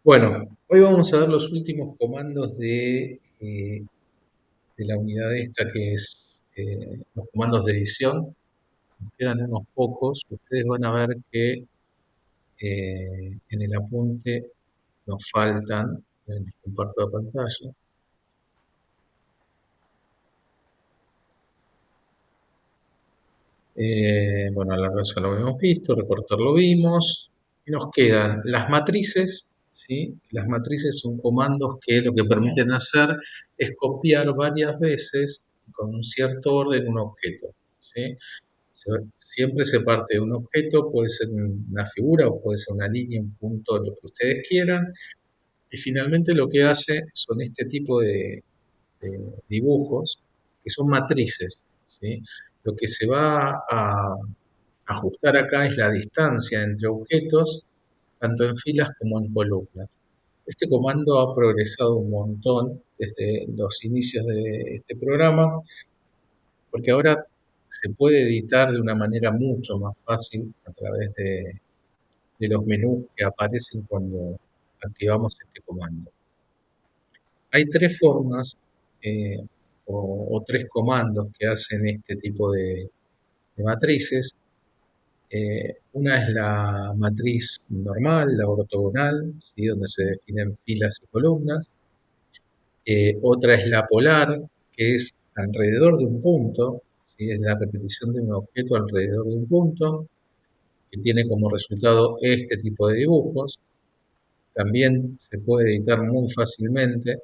Bueno, hoy vamos a ver los últimos comandos de la unidad esta que es los comandos de edición. Nos quedan unos pocos. Ustedes van a ver que en el apunte nos faltan, les comparto la pantalla. Bueno, la ya lo hemos visto, recortar lo vimos. Y nos quedan las matrices, ¿sí? Las matrices son comandos que lo que permiten hacer es copiar varias veces con un cierto orden un objeto, ¿sí? Siempre se parte de un objeto, puede ser una figura o puede ser una línea, un punto, lo que ustedes quieran. Y finalmente lo que hace son este tipo de dibujos que son matrices, ¿sí? Lo que se va a ajustar acá es la distancia entre objetos, tanto en filas como en columnas. Este comando ha progresado un montón desde los inicios de este programa, porque ahora se puede editar de una manera mucho más fácil a través de los menús que aparecen cuando activamos este comando. Hay tres formas o tres comandos que hacen este tipo de matrices. Una es la matriz normal, la ortogonal, ¿sí? Donde se definen filas y columnas. Otra es la polar, que es alrededor de un punto, ¿sí? Es la repetición de un objeto alrededor de un punto, que tiene como resultado este tipo de dibujos. También se puede editar muy fácilmente.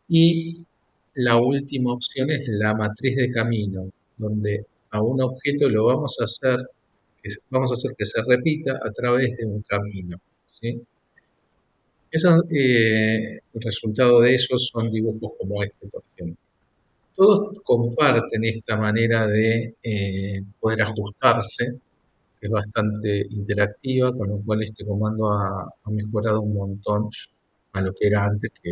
Y la última opción es la matriz de camino, donde a un objeto lo vamos a hacer que se repita a través de un camino, ¿sí? El resultado de eso son dibujos como este, por ejemplo. Todos comparten esta manera de poder ajustarse, que es bastante interactiva, con lo cual este comando ha mejorado un montón a lo que era antes, que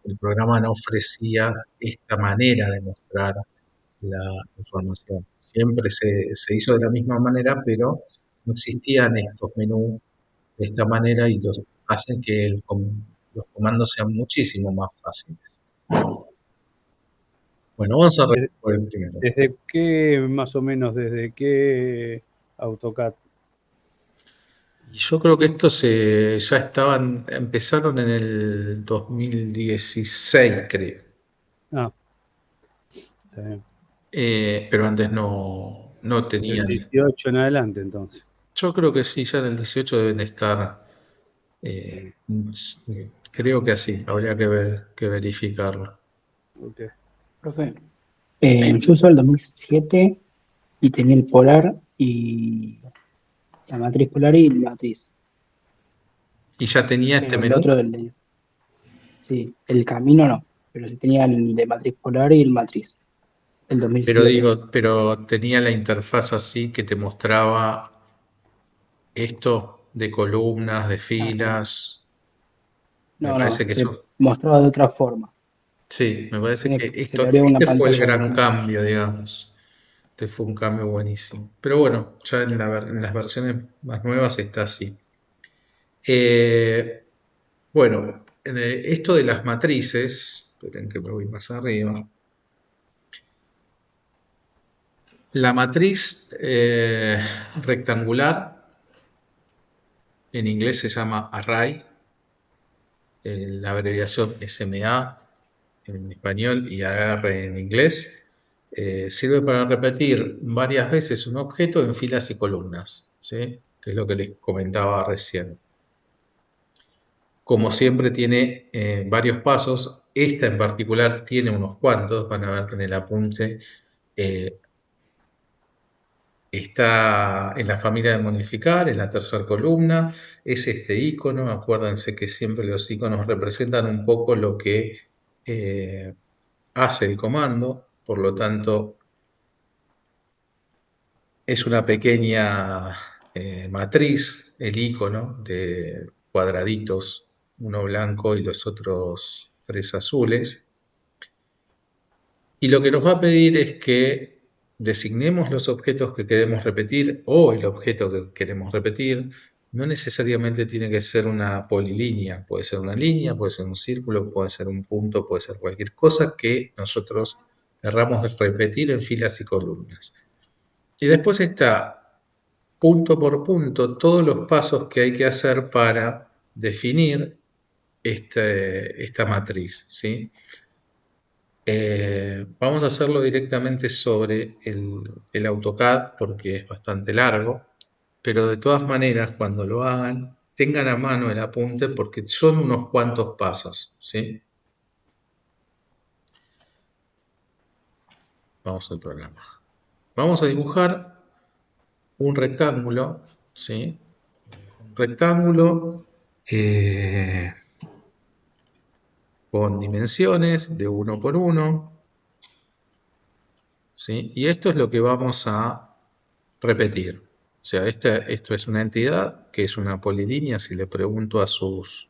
el programa no ofrecía esta manera de mostrar la información. Siempre se hizo de la misma manera, pero no existían estos menús de esta manera y hacen que los comandos sean muchísimo más fáciles. Bueno, vamos a arrancar por el primero. ¿Desde qué, más o menos, desde qué AutoCAD? Y yo creo que estos empezaron en el 2016, creo. Ah, está bien. Pero antes no Del tenían. 18 en adelante, entonces. Yo creo que sí, ya en el 18 deben de estar. eh, Creo que así, habría que verificarlo. Ok. Profe, yo uso el 2007 y tenía el polar y la matriz polar y la matriz. ¿Y ya tenía este Pero el menú? otro, sí, el camino no, pero sí tenía el de matriz polar y el matriz, el Pero 2007. digo, pero tenía la interfaz así que te mostraba esto de columnas, de Ah, no, filas. Me no, parece no, que te eso. mostraba de otra forma. Sí, me parece que Se le abría una este fue el pantalla gran grande. cambio, digamos. Este fue un cambio buenísimo. Pero bueno, ya en las versiones más nuevas está así. Eh, bueno, esto de las matrices, esperen que me voy más arriba. La matriz rectangular, en inglés se llama array, la abreviación SMA en español y AR en inglés, sirve para repetir varias veces un objeto en filas y columnas, ¿sí? Que es lo que les comentaba recién. Como siempre tiene varios pasos, esta en particular tiene unos cuantos, van a ver que en el apunte eh, está en la familia de modificar, en la tercera columna, es este icono, acuérdense que siempre los iconos representan un poco lo que eh, hace el comando, por lo tanto es una pequeña matriz, el icono de cuadraditos, uno blanco y los otros tres azules. Y lo que nos va a pedir es que designemos los objetos que queremos repetir o el objeto que queremos repetir. no necesariamente tiene que ser una polilínea, puede ser una línea, puede ser un círculo, puede ser un punto, puede ser cualquier cosa que nosotros querramos repetir en filas y columnas. Y después está punto por punto todos los pasos que hay que hacer para definir esta matriz, ¿sí? Vamos a hacerlo directamente sobre el AutoCAD porque es bastante largo, pero de todas maneras cuando lo hagan tengan a mano el apunte porque son unos cuantos pasos, ¿sí? Vamos al programa. Vamos a dibujar un rectángulo, ¿sí? Un rectángulo con dimensiones de 1 por 1, ¿sí? Y esto es lo que vamos a repetir. O sea, esto es una entidad que es una polilínea. Si le pregunto a sus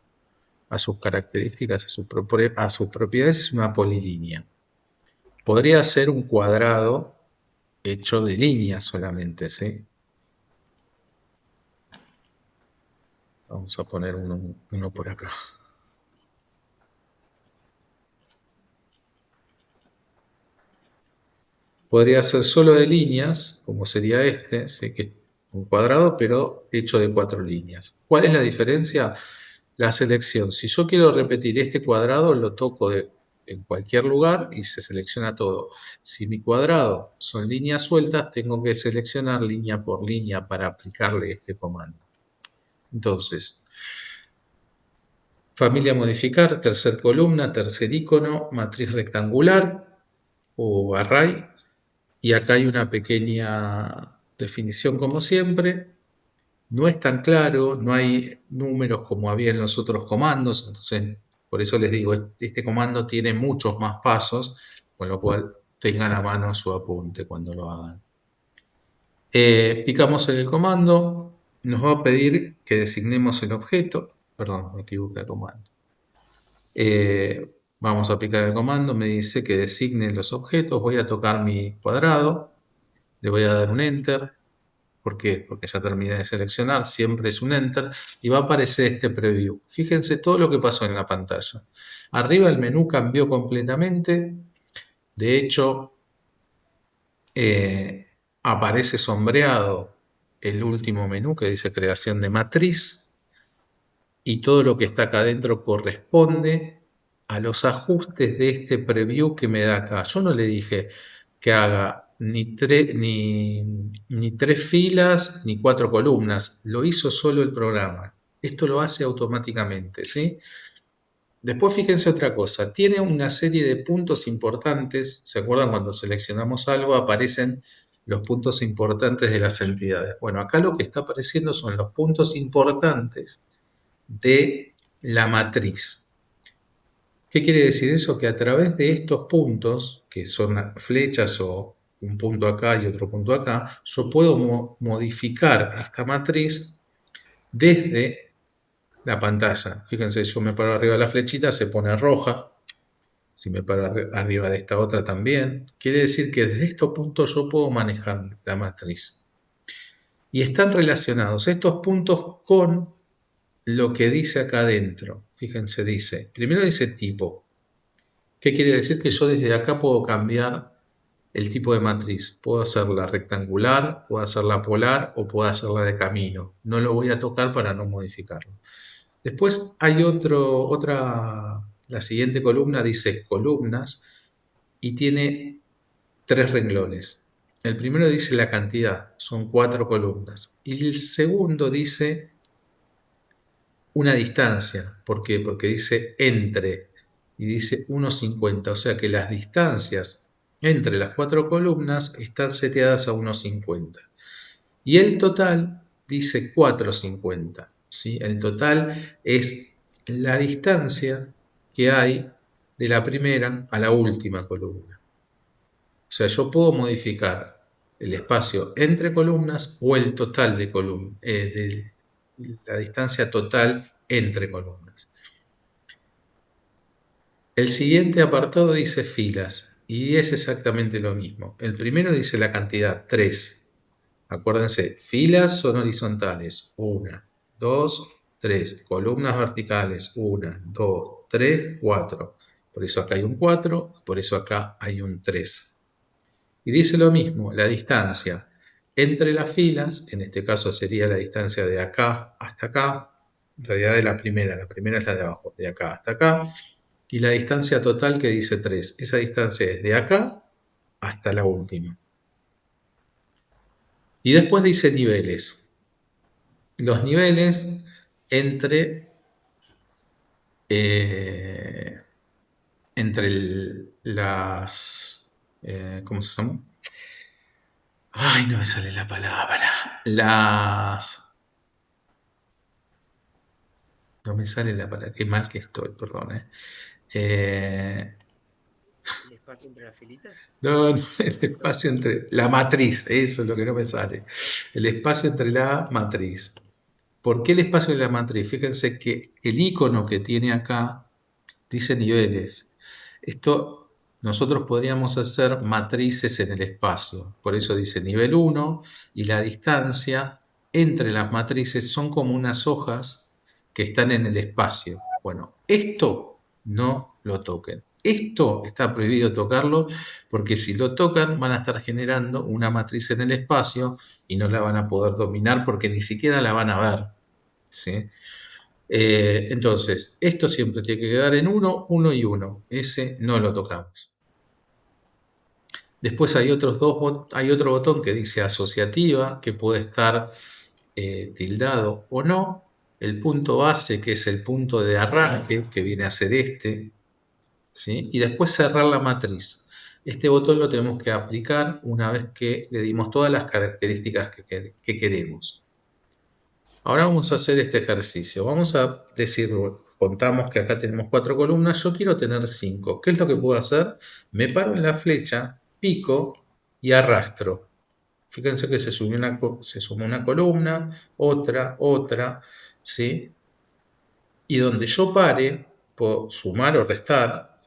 características, a sus propiedades, es una polilínea. Podría ser un cuadrado hecho de líneas solamente, ¿sí? Vamos a poner uno por acá. Podría ser solo de líneas, como sería este, ¿sí? Que es un cuadrado, pero hecho de 4 líneas. ¿Cuál es la diferencia? La selección. Si yo quiero repetir este cuadrado, lo toco en cualquier lugar y se selecciona todo. Si mi cuadrado son líneas sueltas, tengo que seleccionar línea por línea para aplicarle este comando. Entonces, familia modificar, tercer columna, tercer icono, matriz rectangular o array. Y acá hay una pequeña definición como siempre. No es tan claro, no hay números como había en los otros comandos, entonces por eso les digo, este comando tiene muchos más pasos, con lo cual tengan a mano su apunte cuando lo hagan. Picamos en el comando, nos va a pedir que designemos el objeto, perdón, me equivoqué de comando. Vamos a picar el comando, me dice que designe los objetos, voy a tocar mi cuadrado, le voy a dar un Enter. ¿Por qué? Porque ya terminé de seleccionar, siempre es un Enter y va a aparecer este preview. Fíjense todo lo que pasó en la pantalla. Arriba el menú cambió completamente. De hecho, aparece sombreado el último menú que dice creación de matriz y todo lo que está acá adentro corresponde a los ajustes de este preview que me da acá. Yo no le dije que haga ni 3 filas ni 4 columnas, lo hizo solo el programa. Esto lo hace automáticamente, ¿sí? Después fíjense otra cosa, tiene una serie de puntos importantes. ¿Se acuerdan cuando seleccionamos algo aparecen los puntos importantes de las entidades? Bueno, acá lo que está apareciendo son los puntos importantes de la matriz. ¿Qué quiere decir eso? Que a través de estos puntos, que son flechas o un punto acá y otro punto acá, yo puedo modificar esta matriz desde la pantalla. Fíjense, yo me paro arriba de la flechita, se pone roja. Si me paro arriba de esta otra también. Quiere decir que desde estos puntos yo puedo manejar la matriz. Y están relacionados estos puntos con lo que dice acá adentro. Fíjense, primero dice tipo. ¿Qué quiere decir? Que yo desde acá puedo cambiar el tipo de matriz. Puedo hacerla rectangular, puedo hacerla polar o puedo hacerla de camino. No lo voy a tocar para no modificarlo. Después hay la siguiente columna dice columnas y tiene 3 renglones. El primero dice la cantidad, son 4 columnas. Y el segundo dice una distancia. ¿Por qué? Porque dice entre y dice 1,50. O sea que las distancias entre las 4 columnas están seteadas a 1,50. Y el total dice 4,50. ¿Sí? El total es la distancia que hay de la primera a la última columna. O sea, yo puedo modificar el espacio entre columnas o el total de columnas, la distancia total entre columnas. El siguiente apartado dice filas y es exactamente lo mismo. El primero dice la cantidad 3. Acuérdense, filas son horizontales, 1, 2, 3. Columnas verticales, 1, 2, 3, 4. Por eso acá hay un 4, por eso acá hay un 3. Y dice lo mismo, la distancia entre las filas, en este caso sería la distancia de acá hasta acá, en realidad de la primera es la de abajo, de acá hasta acá, y la distancia total que dice 3. Esa distancia es de acá hasta la última. Y después dice niveles. Los niveles entre, las... ¿cómo se llama? Ay, no me sale la palabra. No me sale la palabra. Qué mal que estoy, perdón. ¿El espacio entre las filitas? No, el espacio entre... La matriz, eso es lo que no me sale. El espacio entre la matriz. ¿Por qué el espacio de la matriz? Fíjense que el icono que tiene acá dice niveles. Esto nosotros podríamos hacer matrices en el espacio. Por eso dice nivel 1 y la distancia entre las matrices son como unas hojas que están en el espacio. Bueno, esto no lo toquen. Esto está prohibido tocarlo porque si lo tocan van a estar generando una matriz en el espacio y no la van a poder dominar porque ni siquiera la van a ver. ¿Sí? Entonces, esto siempre tiene que quedar en 1, 1 y 1. Ese no lo tocamos. Después hay otro botón que dice asociativa, que puede estar tildado o no. El punto base, que es el punto de arranque, que viene a ser este. ¿Sí? Y después cerrar la matriz. Este botón lo tenemos que aplicar una vez que le dimos todas las características que queremos. Ahora vamos a hacer este ejercicio. Vamos a decir, contamos que acá tenemos 4 columnas, yo quiero tener 5. ¿Qué es lo que puedo hacer? Me paro en la flecha, pico y arrastro. Fíjense que se suma una columna, otra, ¿sí? Y donde yo pare, puedo sumar o restar,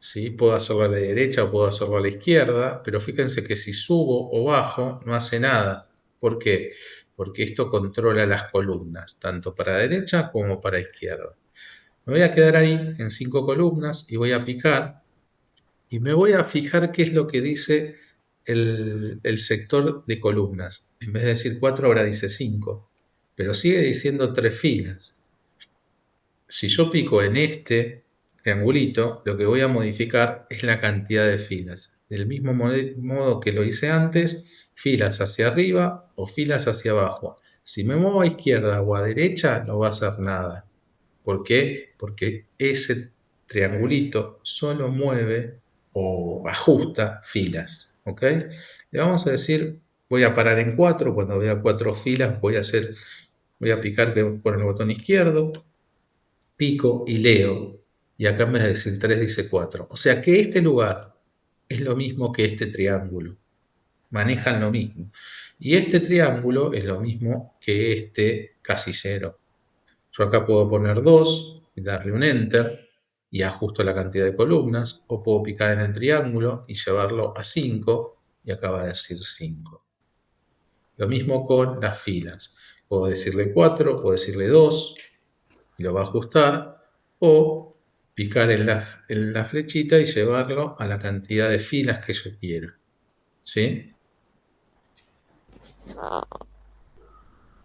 ¿sí? Puedo hacerlo a la derecha o puedo hacerlo a la izquierda, pero fíjense que si subo o bajo no hace nada. ¿Por qué? Porque esto controla las columnas, tanto para derecha como para izquierda. Me voy a quedar ahí en 5 columnas y voy a picar y me voy a fijar qué es lo que dice el sector de columnas. En vez de decir 4 ahora dice 5, pero sigue diciendo 3 filas. Si yo pico en este triangulito, lo que voy a modificar es la cantidad de filas. Del mismo modo que lo hice antes, filas hacia arriba o filas hacia abajo. Si me muevo a izquierda o a derecha, no va a hacer nada. ¿Por qué? Porque ese triangulito solo mueve o ajusta filas. ¿Ok? Le vamos a decir, voy a parar en 4. Cuando vea 4 filas, voy a picar con el botón izquierdo, pico y leo, y acá en vez de decir 3 dice 4. O sea que este lugar es lo mismo que este triángulo, manejan lo mismo. Y este triángulo es lo mismo que este casillero. Yo acá puedo poner 2 y darle un enter y ajusto la cantidad de columnas, o puedo picar en el triángulo y llevarlo a 5 y acá va a decir 5. Lo mismo con las filas. Puedo decirle 4, puedo decirle 2 y lo va a ajustar, o picar en la flechita y llevarlo a la cantidad de filas que yo quiera. ¿Sí?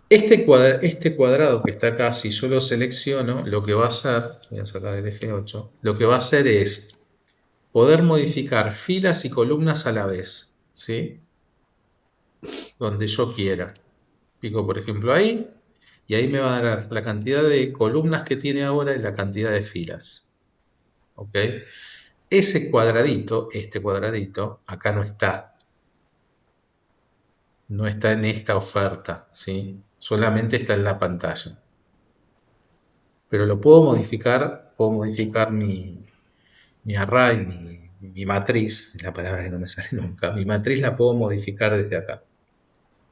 Este cuadrado que está acá, si yo lo selecciono, lo que va a hacer, voy a sacar el F8, lo que va a hacer es poder modificar filas y columnas a la vez, ¿sí? Donde yo quiera. Pico, por ejemplo, ahí, y ahí me va a dar la cantidad de columnas que tiene ahora y la cantidad de filas. ¿Ok? Ese cuadradito, este cuadradito, acá no está. No está en esta oferta, ¿sí? Solamente está en la pantalla. Pero lo puedo modificar mi array, mi matriz, la palabra que no me sale nunca, mi matriz la puedo modificar desde acá.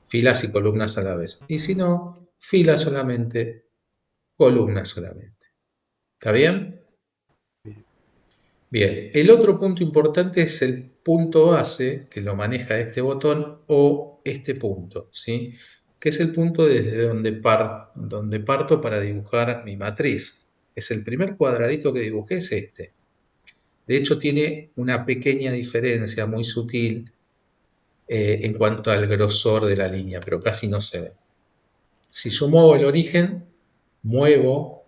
Filas y columnas a la vez. Y si no, filas solamente, columnas solamente. ¿Está bien? Bien, el otro punto importante es el punto base, que lo maneja este botón, o este punto, ¿sí? que es el punto desde donde parto para dibujar mi matriz. Es el primer cuadradito que dibujé, es este. De hecho, tiene una pequeña diferencia muy sutil en cuanto al grosor de la línea, pero casi no se ve. Si yo muevo el origen, muevo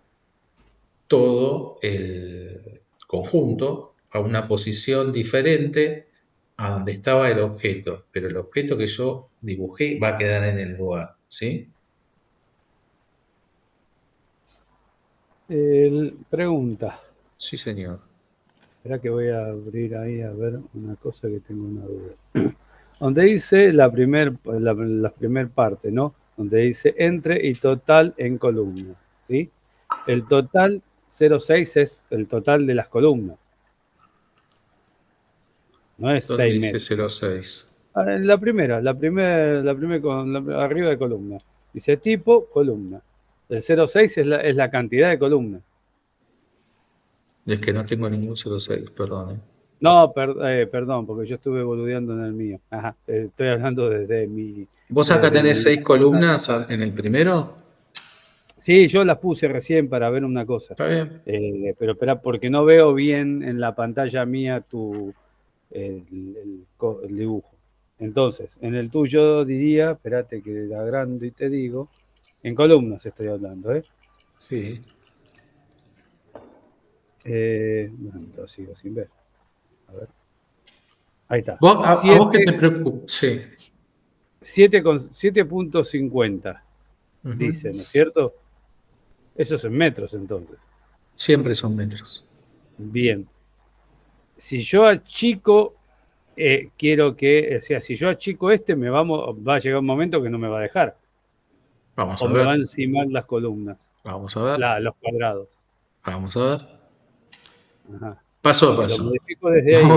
todo el conjunto a una posición diferente a donde estaba el objeto, pero el objeto que yo dibujé va a quedar en el lugar, ¿sí? Pregunta. Sí, señor. Espera que voy a abrir ahí a ver una cosa que tengo una duda. Donde dice la primer parte, ¿no? Donde dice entre y total en columnas, ¿sí? El total 0,6 es el total de las columnas. No es ¿Dónde 6 dice metros. 06? La primera, arriba de columna. Dice tipo, columna. El 0,6 es la cantidad de columnas. Es que no tengo ningún 06, perdón. No, perdón, porque yo estuve boludeando en el mío. Ajá, estoy hablando desde mi... ¿Vos acá desde tenés mi 6 columnas en el primero? Sí, yo las puse recién para ver una cosa. Está bien. Pero espera, porque no veo bien en la pantalla mía el dibujo. Entonces, en el tuyo diría, espérate que la agrando y te digo, en columnas estoy hablando, ¿eh? Sí. Bueno, lo sigo sin ver. A ver. Ahí está. ¿A vos qué te preocupa? Sí. 7,50 Ujú. dice, ¿no es cierto? Eso es en metros entonces. Siempre son metros. Bien. Si yo achico, quiero que, o sea, si yo achico va a llegar un momento que no me va a dejar. Vamos O a me va a ver. encimar las columnas, Vamos a ver. los cuadrados. Vamos a ver. Ajá. Paso a Porque lo paso. modifico desde ahí, ¿eh?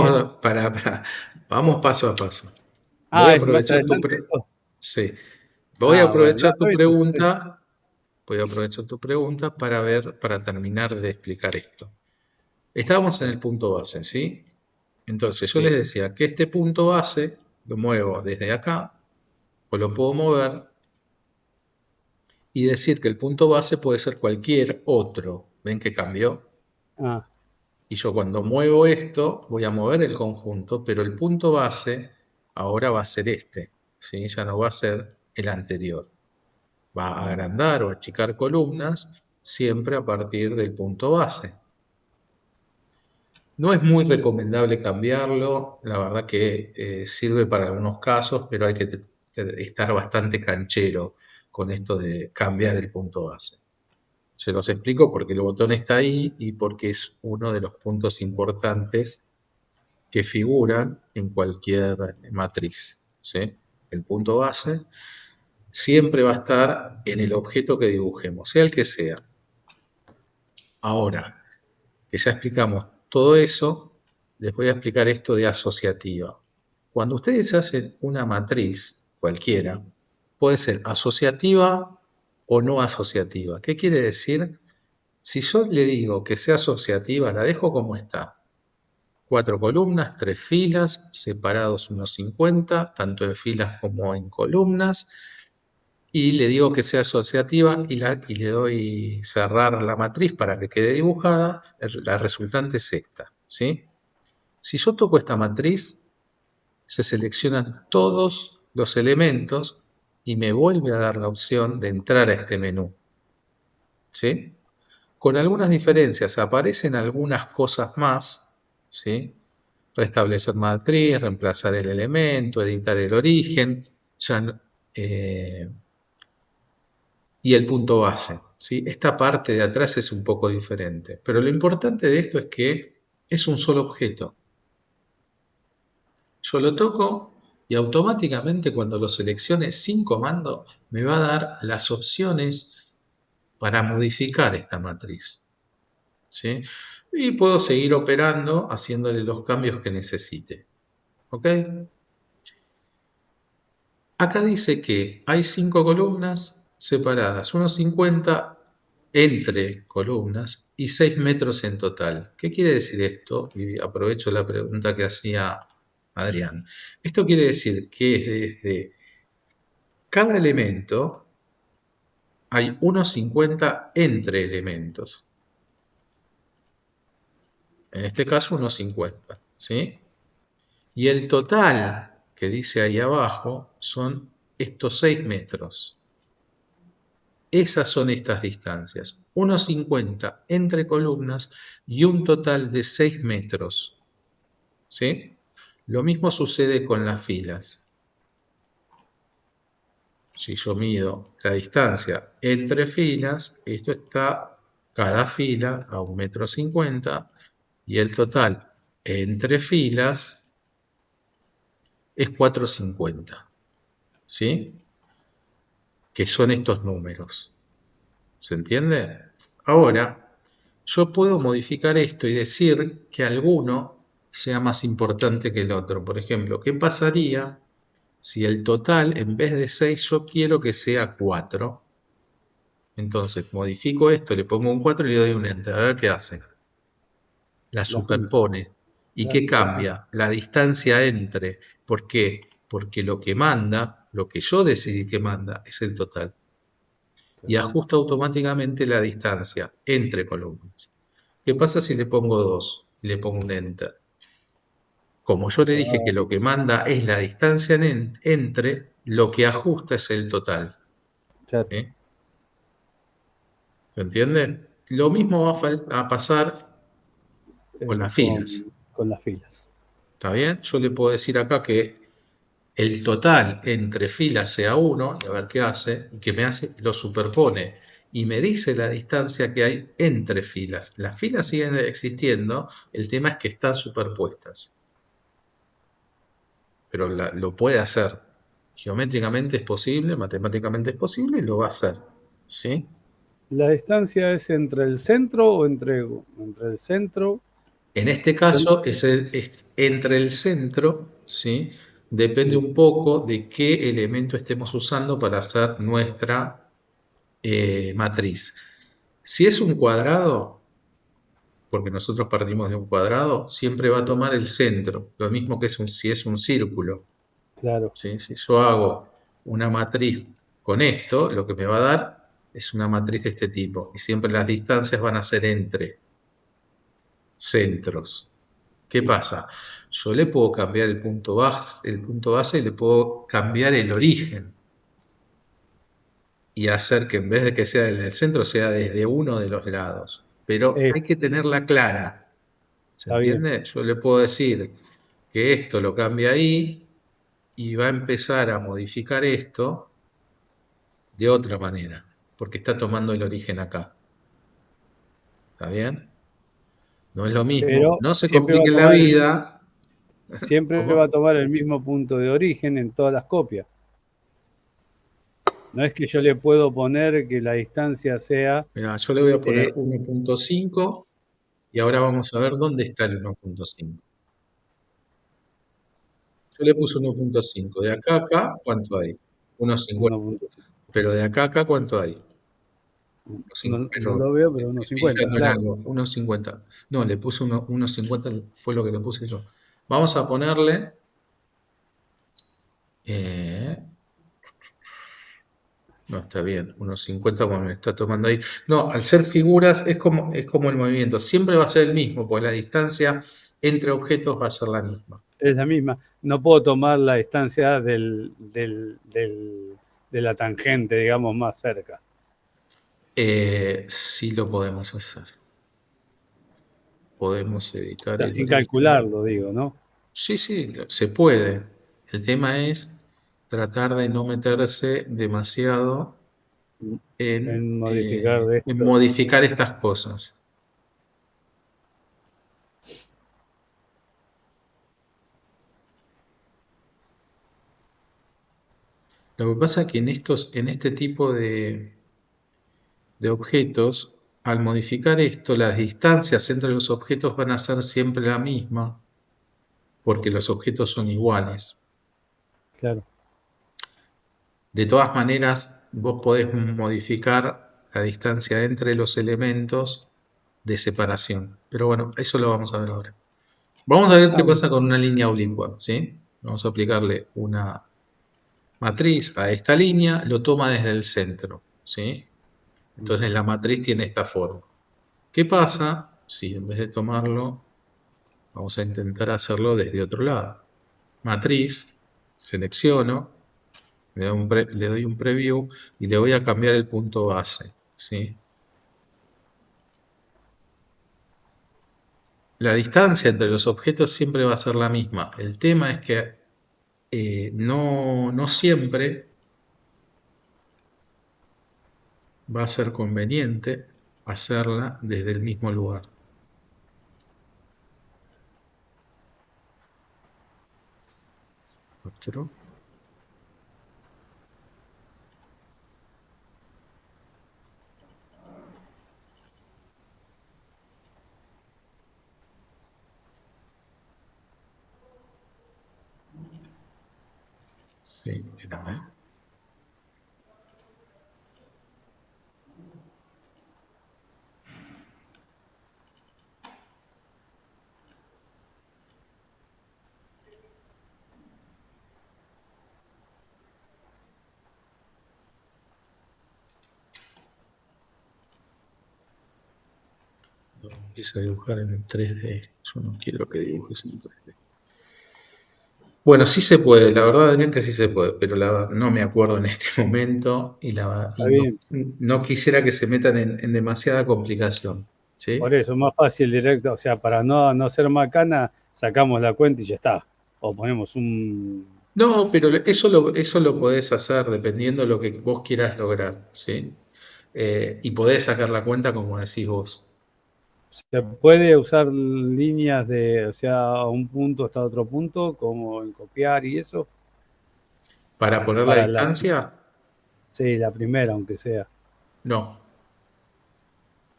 Vamos paso a paso. Voy a Ah, ¿es más aprovechar adelante eso? sí. Voy a Ah, bueno, no, aprovechar está tu bien, perfecto. pregunta. Voy a aprovechar tu pregunta para terminar de explicar esto. Estábamos en el punto base, ¿sí? Entonces yo les Sí. decía que este punto base lo muevo desde acá, o lo puedo mover y decir que el punto base puede ser cualquier otro. ¿Ven que cambió? Ah, Y yo cuando muevo esto, voy a mover el conjunto, pero el punto base ahora va a ser este, ¿sí? Ya no va a ser el anterior. Va a agrandar o achicar columnas siempre a partir del punto base. No es muy recomendable cambiarlo, la verdad que sirve para algunos casos, pero hay que estar bastante canchero con esto de cambiar el punto base. Se los explico porque el botón está ahí y porque es uno de los puntos importantes que figuran en cualquier matriz, ¿sí? El punto base siempre va a estar en el objeto que dibujemos, sea el que sea. Ahora, que ya explicamos todo eso, les voy a explicar esto de asociativa. Cuando ustedes hacen una matriz, cualquiera, puede ser asociativa o no asociativa. ¿Qué quiere decir? Si yo le digo que sea asociativa, la dejo como está. 4 columnas, 3 filas, separados unos 50, tanto en filas como en columnas, y le digo que sea asociativa y le doy cerrar la matriz para que quede dibujada, la resultante es esta, ¿sí? Si yo toco esta matriz, se seleccionan todos los elementos y me vuelve a dar la opción de entrar a este menú, ¿sí? Con algunas diferencias, aparecen algunas cosas más, ¿sí? Restablecer matriz, reemplazar el elemento, editar el origen, y el punto base, ¿sí? Esta parte de atrás es un poco diferente, pero lo importante de esto es que es un solo objeto. Yo lo toco y automáticamente cuando lo seleccione sin comando me va a dar las opciones para modificar esta matriz, ¿sí? Y puedo seguir operando haciéndole los cambios que necesite. ¿Ok? Acá dice que hay 5 columnas separadas, unos 50 entre columnas y 6 metros en total. ¿Qué quiere decir esto? Y aprovecho la pregunta que hacía Adrián. Esto quiere decir que es desde cada elemento hay 1,50 entre elementos. En este caso 1,50, ¿sí? Y el total que dice ahí abajo son estos 6 metros. Esas son estas distancias. 1,50 entre columnas y un total de 6 metros. ¿Sí? Lo mismo sucede con las filas. Si yo mido la distancia entre filas, esto está cada fila a 1,50 m y el total entre filas es 4,50. ¿Sí? Que son estos números. ¿Se entiende? Ahora, yo puedo modificar esto y decir que alguno sea más importante que el otro. Por ejemplo, ¿qué pasaría si el total, en vez de 6, yo quiero que sea 4? Entonces, modifico esto, le pongo un 4 y le doy un enter. A ver qué hace. La La junta. superpone. ¿Y qué Claro. cambia? La distancia entre. ¿Por qué? Porque lo que manda, lo que yo decidí que manda, es el total. Y ajusta automáticamente la distancia entre columnas. ¿Qué pasa si le pongo 2 y le pongo un enter? Como yo le dije que lo que manda es la distancia entre, lo que ajusta es el total. Claro. ¿Eh? ¿Se entiende? Lo mismo va a pasar con las filas. Con las filas. ¿Está bien? Yo le puedo decir acá que el total entre filas sea 1, y a ver qué hace, y que me hace, lo superpone, y me dice la distancia que hay entre filas. Las filas siguen existiendo, el tema es que están superpuestas. Pero lo puede hacer. Geométricamente es posible, matemáticamente es posible, y lo va a hacer. ¿Sí? ¿La distancia es entre el centro o entre el centro? En este caso es entre el centro, ¿sí? Depende Sí, un poco de qué elemento estemos usando para hacer nuestra matriz. Si es un cuadrado, porque nosotros partimos de un cuadrado, siempre va a tomar el centro, lo mismo que si es un círculo. claro. ¿Sí? Si yo hago una matriz con esto, lo que me va a dar es una matriz de este tipo, y siempre las distancias van a ser entre centros. ¿Qué Sí. pasa? Yo le puedo cambiar el punto base y le puedo cambiar el origen y hacer que en vez de que sea desde el centro sea desde uno de los lados. Pero hay que tenerla clara. ¿Se Está bien. entiende? Yo le puedo decir que esto lo cambia ahí y va a empezar a modificar esto de otra manera, porque está tomando el origen acá. ¿Está bien? No es lo mismo. Pero No se complique la vida. siempre va ¿Cómo? a tomar el mismo punto de origen en todas las copias. No es que yo le puedo poner que la distancia sea Mira, yo le voy a poner de 1,5 y ahora vamos a ver dónde está el 1,5. Yo le puse 1,5. De acá a acá, ¿cuánto hay? 1,50. 1.5. Pero de acá a acá, ¿cuánto hay? 1,5. No Pero lo veo, pero estoy 1.50, pifiando en claro. algo. 1,50. No, le puse 1,50, fue lo que le puse yo. Vamos a ponerle... no, está bien, 1,50 como me está tomando ahí. No, al ser figuras es como el movimiento. Siempre va a ser el mismo, porque la distancia entre objetos va a ser la misma. Es la misma. No puedo tomar la distancia de la tangente, digamos, más cerca. Sí lo podemos hacer. Podemos O editar sea, el sin origen. calcularlo, digo, ¿no? Sí, sí, se puede. El tema es tratar de no meterse demasiado En modificar de en esto. modificar estas cosas. Lo que pasa es que en este tipo de objetos, al modificar esto, las distancias entre los objetos van a ser siempre la misma, porque los objetos son iguales. Claro. De todas maneras, vos podés modificar la distancia entre los elementos de separación. Pero bueno, eso lo vamos a ver ahora. Vamos a ver qué Bueno. pasa con una línea oblicua, ¿sí? Vamos a aplicarle una matriz a esta línea, lo toma desde el centro, ¿sí? Entonces la matriz tiene esta forma. ¿Qué pasa si en vez de tomarlo, vamos a intentar hacerlo desde otro lado? Matriz, selecciono, le doy un preview y le voy a cambiar el punto base, ¿sí? La distancia entre los objetos siempre va a ser la misma. El tema es que no siempre va a ser conveniente hacerla desde el mismo lugar. Otro. Sí, espérame. Empieza a dibujar en 3D. Yo no quiero que dibujes en 3D. Bueno, sí se puede, la verdad, Adrián, que sí se puede, pero no me acuerdo en este momento y Está bien. no quisiera que se metan en demasiada complicación. ¿Sí? Por eso, más fácil directo. O sea, para no ser macana, sacamos la cuenta y ya está. O ponemos un... No, pero eso lo podés hacer dependiendo de lo que vos quieras lograr, ¿sí? Y podés sacar la cuenta como decís vos. Se puede usar líneas de, o sea, a un punto hasta otro punto, como en copiar y eso, Para poner la para la, distancia, sí, la primera, aunque sea. no.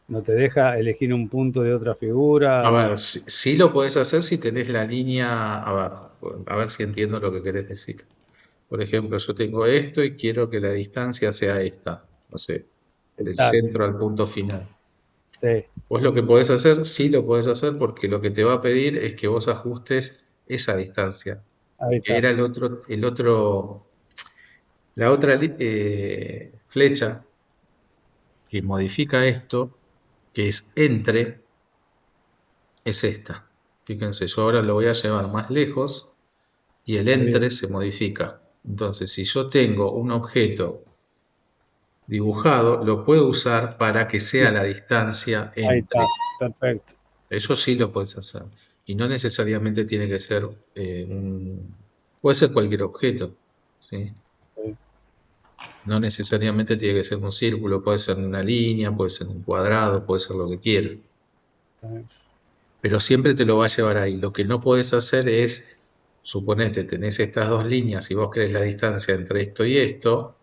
No te deja elegir un punto de otra A figura. ver, sí lo podés hacer si tenés la línea, a ver si entiendo lo que querés decir. Por ejemplo, yo tengo esto y quiero que la distancia sea esta, no sé, del Exacto. centro al punto final. Sí, Vos lo que podés hacer, sí lo podés hacer porque lo que te va a pedir es que vos ajustes esa distancia, ahí que está. era la otra flecha que modifica esto, que es entre, es esta. Fíjense, yo ahora lo voy a llevar más lejos y el Está entre bien. se modifica. Entonces, si yo tengo un objeto dibujado, lo puedo usar para que sea la distancia Ahí está. entre. Perfecto. Eso sí lo puedes hacer. Y no necesariamente tiene que ser puede ser cualquier objeto, ¿sí? Sí, No necesariamente tiene que ser un círculo, puede ser una línea, puede ser un cuadrado, puede ser lo que quieras. está bien. Pero siempre te lo va a llevar ahí. Lo que no puedes hacer es, suponete, tenés estas dos líneas y vos querés la distancia entre esto y esto,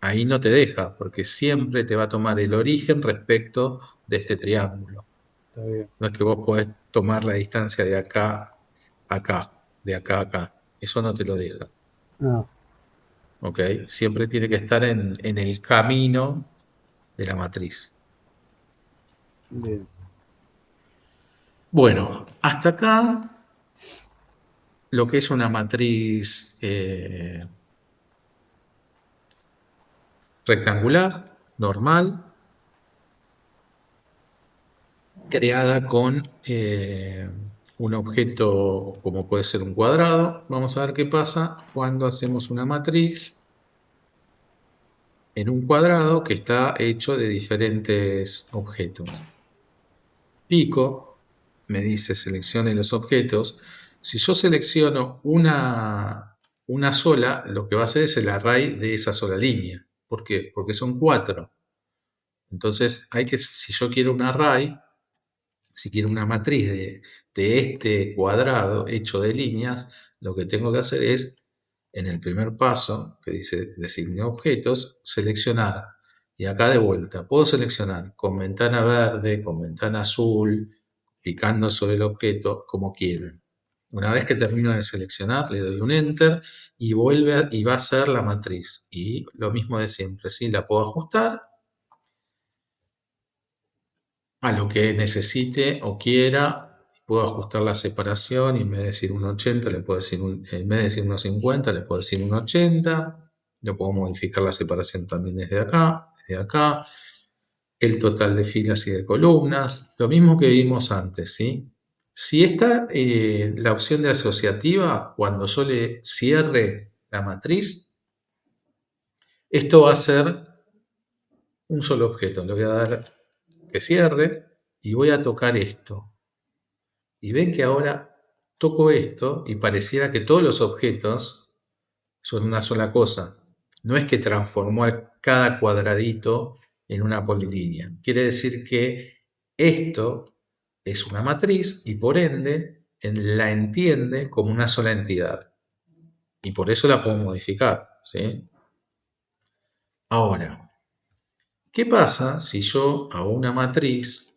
ahí no te deja, porque siempre te va a tomar el origen respecto de este triángulo. Está bien. No es que vos podés tomar la distancia de acá a acá, de acá a acá. Eso no te lo deja. No, ¿Ok? Siempre tiene que estar en el camino de la matriz. bien. Bueno, hasta acá lo que es una matriz rectangular, normal, creada con un objeto como puede ser un cuadrado. Vamos a ver qué pasa cuando hacemos una matriz en un cuadrado que está hecho de diferentes objetos. Pico, me dice seleccione los objetos. Si yo selecciono una sola, lo que va a hacer es el array de esa sola línea. ¿Por qué? Porque son 4. Entonces, si yo quiero un array, si quiero una matriz de este cuadrado hecho de líneas, lo que tengo que hacer es, en el primer paso, que dice designe objetos, seleccionar. Y acá de vuelta, puedo seleccionar con ventana verde, con ventana azul, picando sobre el objeto, como quieran. Una vez que termino de seleccionar, le doy un Enter y y va a ser la matriz. Y lo mismo de siempre, ¿sí? La puedo ajustar a lo que necesite o quiera. Puedo ajustar la separación y en vez de decir un 80, en vez de decir unos 50, le puedo decir un 80. Lo puedo modificar la separación también desde acá, el total de filas y de columnas, lo mismo que vimos antes, ¿sí? Si está la opción de asociativa, cuando yo le cierre la matriz, esto va a ser un solo objeto. Le voy a dar que cierre y voy a tocar esto. Y ven que ahora toco esto y pareciera que todos los objetos son una sola cosa. No es que transformó a cada cuadradito en una polilínea. Quiere decir que esto es una matriz y por ende la entiende como una sola entidad. Y por eso la puedo modificar, ¿sí? Ahora, ¿qué pasa si yo hago una matriz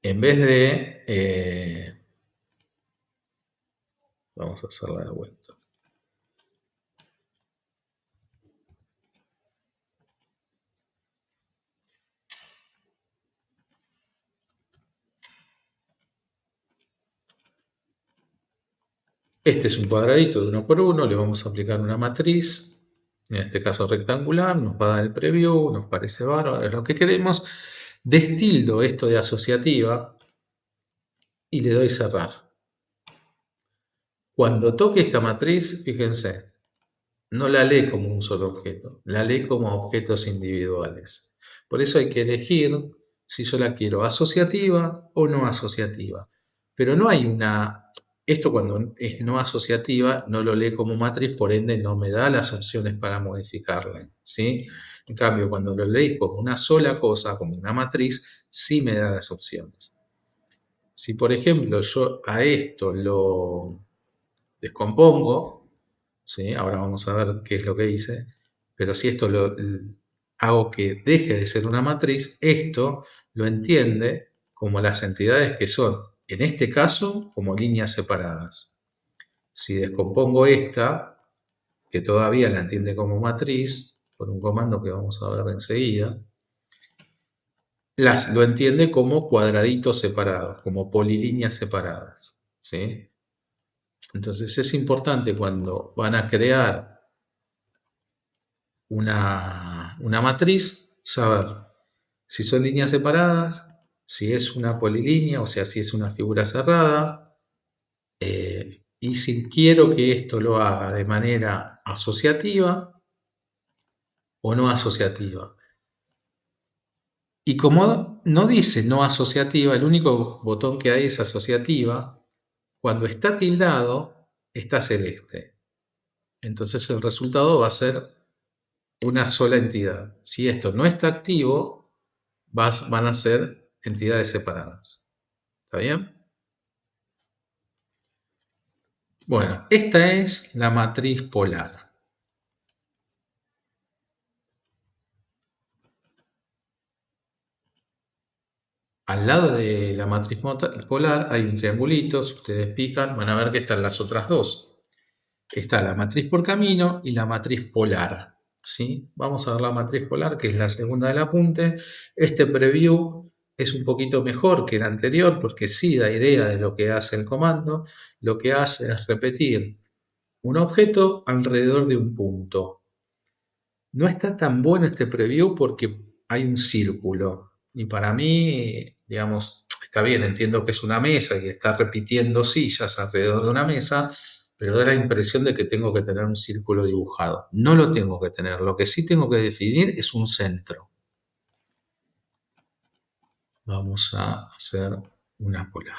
en vez de... vamos a hacerla de vuelta. Este es un cuadradito de 1 por 1, le vamos a aplicar una matriz, en este caso rectangular, nos va a dar el preview, nos parece bárbaro, es lo que queremos. Destildo esto de asociativa y le doy cerrar. Cuando toque esta matriz, fíjense, no la lee como un solo objeto, la lee como objetos individuales. Por eso hay que elegir si yo la quiero asociativa o no asociativa. Pero no hay una... Esto cuando es no asociativa no lo lee como matriz, por ende no me da las opciones para modificarla, ¿sí? En cambio, cuando lo leí como una sola cosa, como una matriz, sí me da las opciones. Si por ejemplo yo a esto lo descompongo, ¿sí? Ahora vamos a ver qué es lo que hice, pero si esto lo hago que deje de ser una matriz, esto lo entiende como las entidades que son, en este caso, como líneas separadas. Si descompongo esta, que todavía la entiende como matriz, por un comando que vamos a ver enseguida, lo entiende como cuadraditos separados, como polilíneas separadas, ¿sí? Entonces es importante cuando van a crear una matriz, saber si son líneas separadas, si es una polilínea, o sea, si es una figura cerrada, y si quiero que esto lo haga de manera asociativa o no asociativa. Y como no dice no asociativa, el único botón que hay es asociativa, cuando está tildado, está celeste. Entonces el resultado va a ser una sola entidad. Si esto no está activo, van a ser entidades separadas. ¿Está bien? Bueno, esta es la matriz polar. Al lado de la matriz polar hay un triangulito, si ustedes pican van a ver que están las otras dos. Está la matriz por camino y la matriz polar, ¿sí? Vamos a ver la matriz polar, que es la segunda del apunte. Este preview es un poquito mejor que el anterior porque sí da idea de lo que hace el comando. Lo que hace es repetir un objeto alrededor de un punto. No está tan bueno este preview porque hay un círculo. Y para mí, digamos, está bien, entiendo que es una mesa y está repitiendo sillas alrededor de una mesa, pero da la impresión de que tengo que tener un círculo dibujado. No lo tengo que tener, lo que sí tengo que definir es un centro. Vamos a hacer una polar.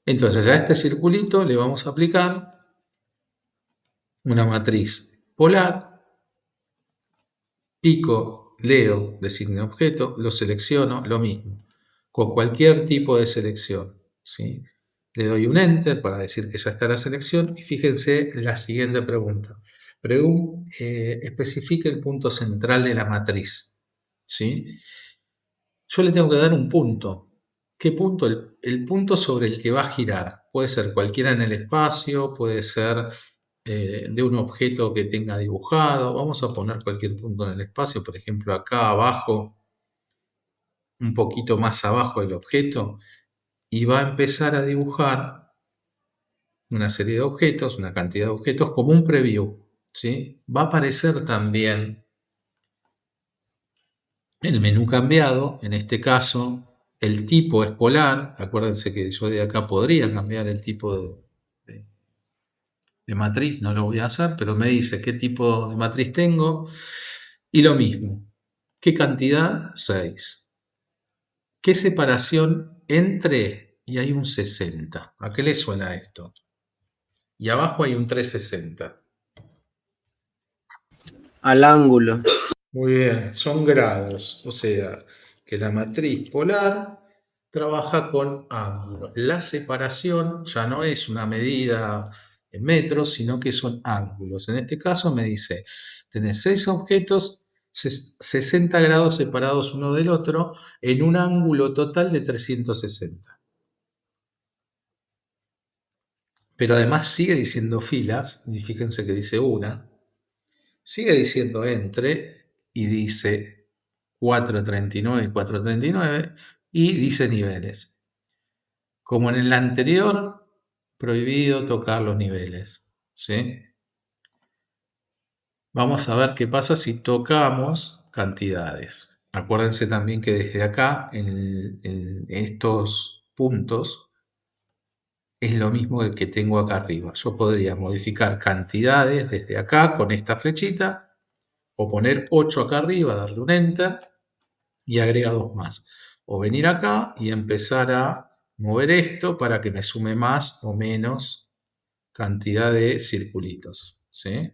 Entonces a este circulito le vamos a aplicar una matriz polar, pico, leo, designo objeto, lo selecciono, lo mismo, con cualquier tipo de selección, ¿sí? Le doy un Enter para decir que ya está la selección y fíjense la siguiente pregunta. Especifique el punto central de la matriz, ¿sí? Yo le tengo que dar un punto. ¿Qué punto? El punto sobre el que va a girar. Puede ser cualquiera en el espacio, puede ser de un objeto que tenga dibujado. Vamos a poner cualquier punto en el espacio, por ejemplo acá abajo, un poquito más abajo del objeto, y va a empezar a dibujar una serie de objetos, una cantidad de objetos, como un preview, ¿sí? Va a aparecer también el menú cambiado. En este caso, el tipo es polar. Acuérdense que yo de acá podría cambiar el tipo de matriz, no lo voy a hacer, pero me dice qué tipo de matriz tengo. Y lo mismo, ¿qué cantidad? 6. ¿Qué separación entre? Y hay un 60. ¿A qué le suena esto? Y abajo hay un 360. Al ángulo. Muy bien, son grados, o sea, que la matriz polar trabaja con ángulos. La separación ya no es una medida en metros, sino que son ángulos. En este caso me dice, tenés 6 objetos, 60 grados separados uno del otro, en un ángulo total de 360. Pero además sigue diciendo filas, y fíjense que dice una, sigue diciendo entre, y dice 439 y 439, y dice niveles. Como en el anterior, prohibido tocar los niveles, ¿sí? Vamos a ver qué pasa si tocamos cantidades. Acuérdense también que desde acá, en estos puntos, es lo mismo que tengo acá arriba. Yo podría modificar cantidades desde acá con esta flechita, o poner 8 acá arriba, darle un Enter, y agrega 2 más. O venir acá y empezar a mover esto para que me sume más o menos cantidad de circulitos, ¿sí?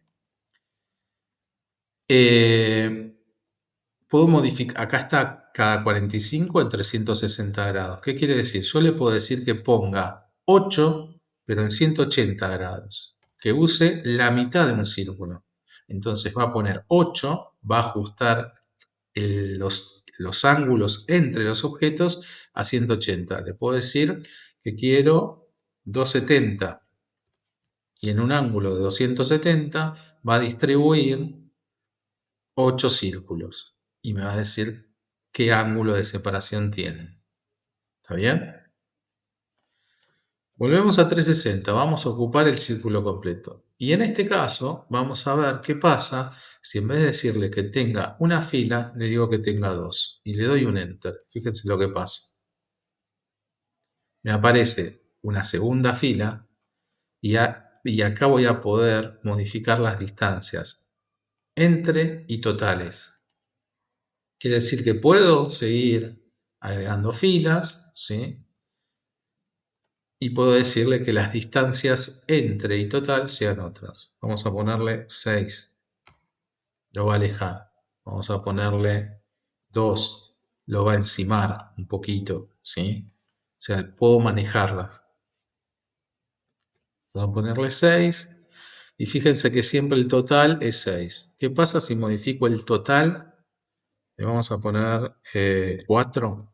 Puedo modificar, acá está cada 45 en 360 grados. ¿Qué quiere decir? Yo le puedo decir que ponga 8, pero en 180 grados. Que use la mitad de un círculo. Entonces va a poner 8, va a ajustar los ángulos entre los objetos a 180. Le puedo decir que quiero 270 y en un ángulo de 270 va a distribuir 8 círculos y me va a decir qué ángulo de separación tienen. ¿Está bien? Volvemos a 360, vamos a ocupar el círculo completo. Y en este caso vamos a ver qué pasa si en vez de decirle que tenga una fila, le digo que tenga 2 y le doy un Enter. Fíjense lo que pasa. Me aparece una segunda fila y acá voy a poder modificar las distancias entre y totales. Quiere decir que puedo seguir agregando filas, ¿sí? Y puedo decirle que las distancias entre y total sean otras. Vamos a ponerle 6, lo va a alejar. Vamos a ponerle 2, lo va a encimar un poquito, ¿sí? O sea, puedo manejarlas. Vamos a ponerle 6 y fíjense que siempre el total es 6. ¿Qué pasa si modifico el total? Le vamos a poner 4.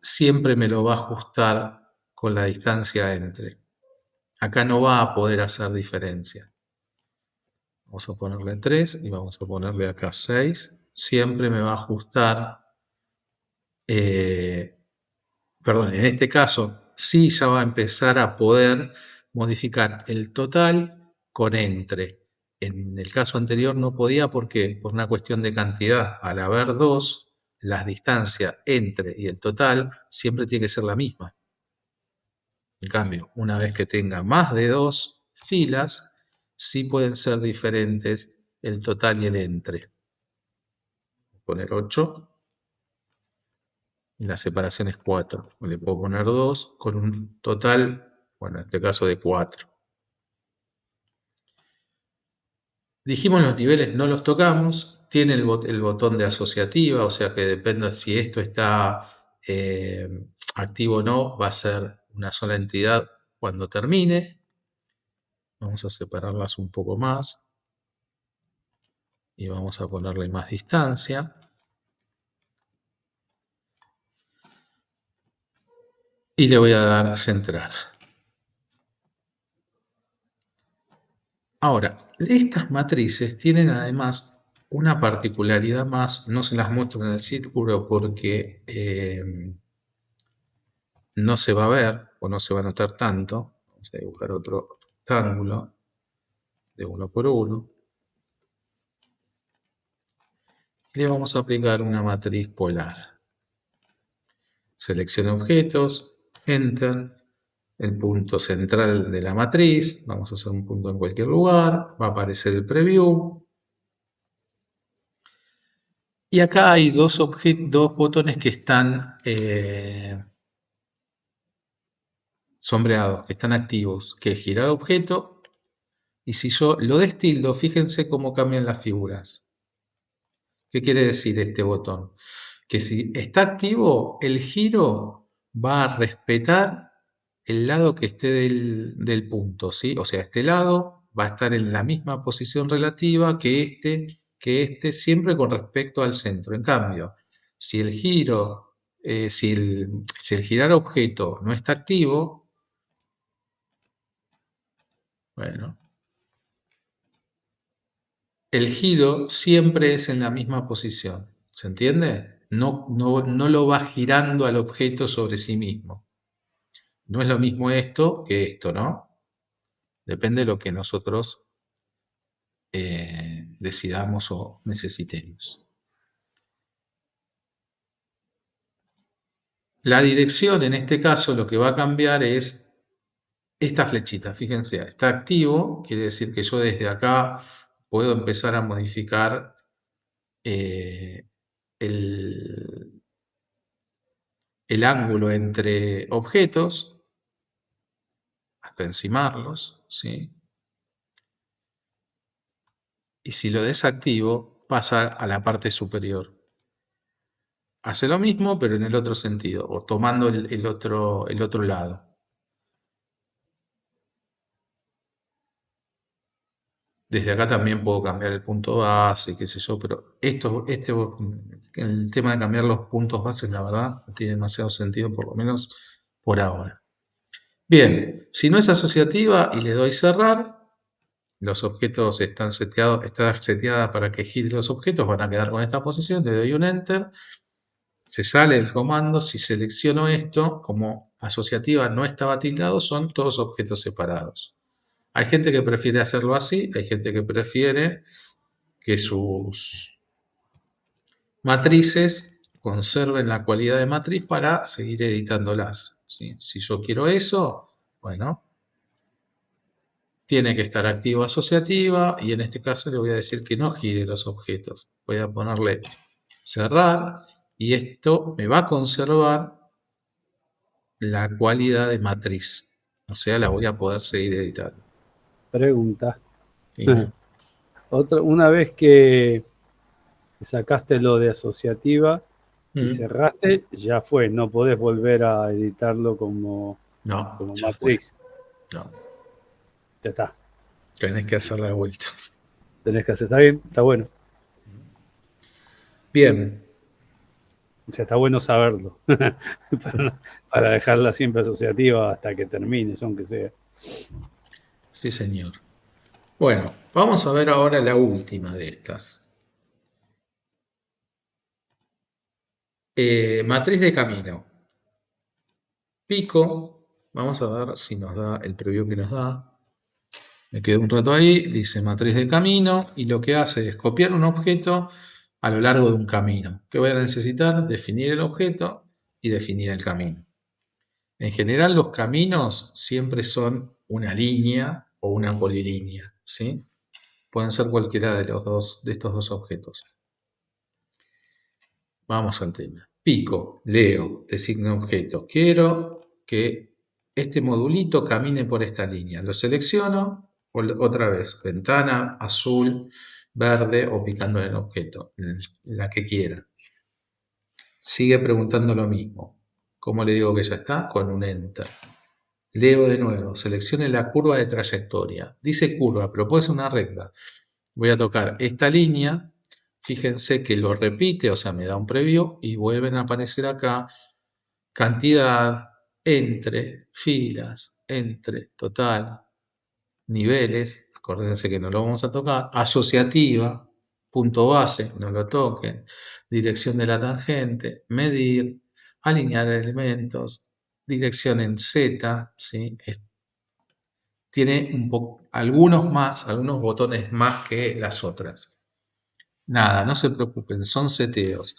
Siempre me lo va a ajustar con la distancia entre. Acá no va a poder hacer diferencia. Vamos a ponerle 3 y vamos a ponerle acá 6. Siempre me va a ajustar, perdón, en este caso sí ya va a empezar a poder modificar el total con entre. En el caso anterior no podía, ¿por qué? Por una cuestión de cantidad. Al haber 2, las distancias entre y el total siempre tiene que ser la misma. En cambio, una vez que tenga más de 2 filas, sí pueden ser diferentes el total y el entre. Poner 8 y la separación es 4. O le puedo poner 2 con un total, bueno, en este caso de 4. Dijimos los niveles no los tocamos. Tiene el botón de asociativa, o sea que depende si esto está activo o no, va a ser una sola entidad cuando termine. Vamos a separarlas un poco más. Y vamos a ponerle más distancia. Y le voy a dar a centrar. Ahora, estas matrices tienen además una particularidad más, no se las muestro en el círculo porque no se va a ver o no se va a notar tanto. Vamos a dibujar otro rectángulo de 1 por 1. Y le vamos a aplicar una matriz polar. Seleccione objetos, Enter, el punto central de la matriz, vamos a hacer un punto en cualquier lugar, va a aparecer el preview. Y acá hay dos botones que están sombreados, que están activos, que es girar objeto, y si yo lo destildo, fíjense cómo cambian las figuras. ¿Qué quiere decir este botón? Que si está activo, el giro va a respetar el lado que esté del punto, ¿sí? O sea, este lado va a estar en la misma posición relativa que este siempre con respecto al centro. En cambio, si el giro, si el girar objeto no está activo, bueno, el giro siempre es en la misma posición. ¿Se entiende? No lo va girando al objeto sobre sí mismo. No es lo mismo esto que esto, ¿no? Depende de lo que nosotros decidamos o necesitemos. La dirección, en este caso, lo que va a cambiar es esta flechita. Fíjense, está activo, quiere decir que yo desde acá puedo empezar a modificar el ángulo entre objetos, hasta encimarlos, ¿sí? Y si lo desactivo, pasa a la parte superior. Hace lo mismo, pero en el otro sentido, o tomando el otro lado. Desde acá también puedo cambiar el punto base, qué sé yo, pero el tema de cambiar los puntos bases, la verdad, no tiene demasiado sentido, por lo menos por ahora. Bien, si no es asociativa y le doy cerrar, los objetos están seteados, está seteada para que gire los objetos, van a quedar con esta posición, le doy un Enter, se sale el comando, si selecciono esto, como asociativa no estaba tildado, son todos objetos separados. Hay gente que prefiere hacerlo así, hay gente que prefiere que sus matrices conserven la cualidad de matriz para seguir editándolas, ¿sí? Si yo quiero eso, bueno, tiene que estar activo asociativa y en este caso le voy a decir que no gire los objetos. Voy a ponerle cerrar y esto me va a conservar la cualidad de matriz. O sea, la voy a poder seguir editando. Pregunta. Dime. Una vez que sacaste lo de asociativa y cerraste, ya fue. No podés volver a editarlo como No, ya fue. matriz. No, Ya está. tenés que hacer la vuelta. Tenés que hacer. Está bien, está bueno. Bien. O sea, está bueno saberlo. para dejarla siempre asociativa hasta que termines, aunque sea. Sí, señor. Bueno, vamos a ver ahora la última de estas. Matriz de camino. Pico. Vamos a ver si nos da el preview que nos da. Me quedo un rato ahí. Dice matriz de camino. Y lo que hace es copiar un objeto a lo largo de un camino. ¿Qué voy a necesitar? Definir el objeto y definir el camino. En general los caminos siempre son una línea o una polilínea, ¿sí? Pueden ser cualquiera de estos dos objetos. Vamos al tema. Pico, leo, designo objeto. Quiero que este modulito camine por esta línea. Lo selecciono, otra vez, ventana, azul, verde o picando en el objeto, la que quiera. Sigue preguntando lo mismo. ¿Cómo le digo que ya está? Con un Enter. Leo de nuevo, seleccione la curva de trayectoria. Dice curva, pero puede ser una recta. Voy a tocar esta línea. Fíjense que lo repite, o sea, me da un preview y vuelven a aparecer acá cantidad, entre, filas, entre, total, niveles. Acuérdense que no lo vamos a tocar. Asociativa, punto base, no lo toquen. Dirección de la tangente, medir, alinear elementos, dirección en Z, ¿sí? tiene algunos botones más que las otras. Nada, no se preocupen, son seteos.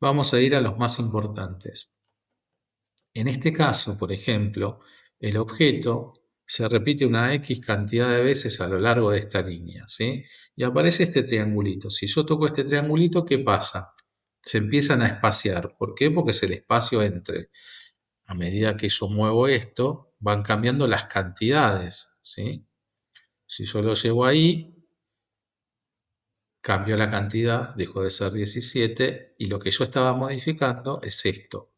Vamos a ir a los más importantes. En este caso, por ejemplo, el objeto se repite una X cantidad de veces a lo largo de esta línea, ¿sí? Y aparece este triangulito. Si yo toco este triangulito, ¿qué pasa? Se empiezan a espaciar. ¿Por qué? Porque es el espacio entre. A medida que yo muevo esto, van cambiando las cantidades, ¿sí? Si yo lo llevo ahí, cambió la cantidad, dejó de ser 17, y lo que yo estaba modificando es esto.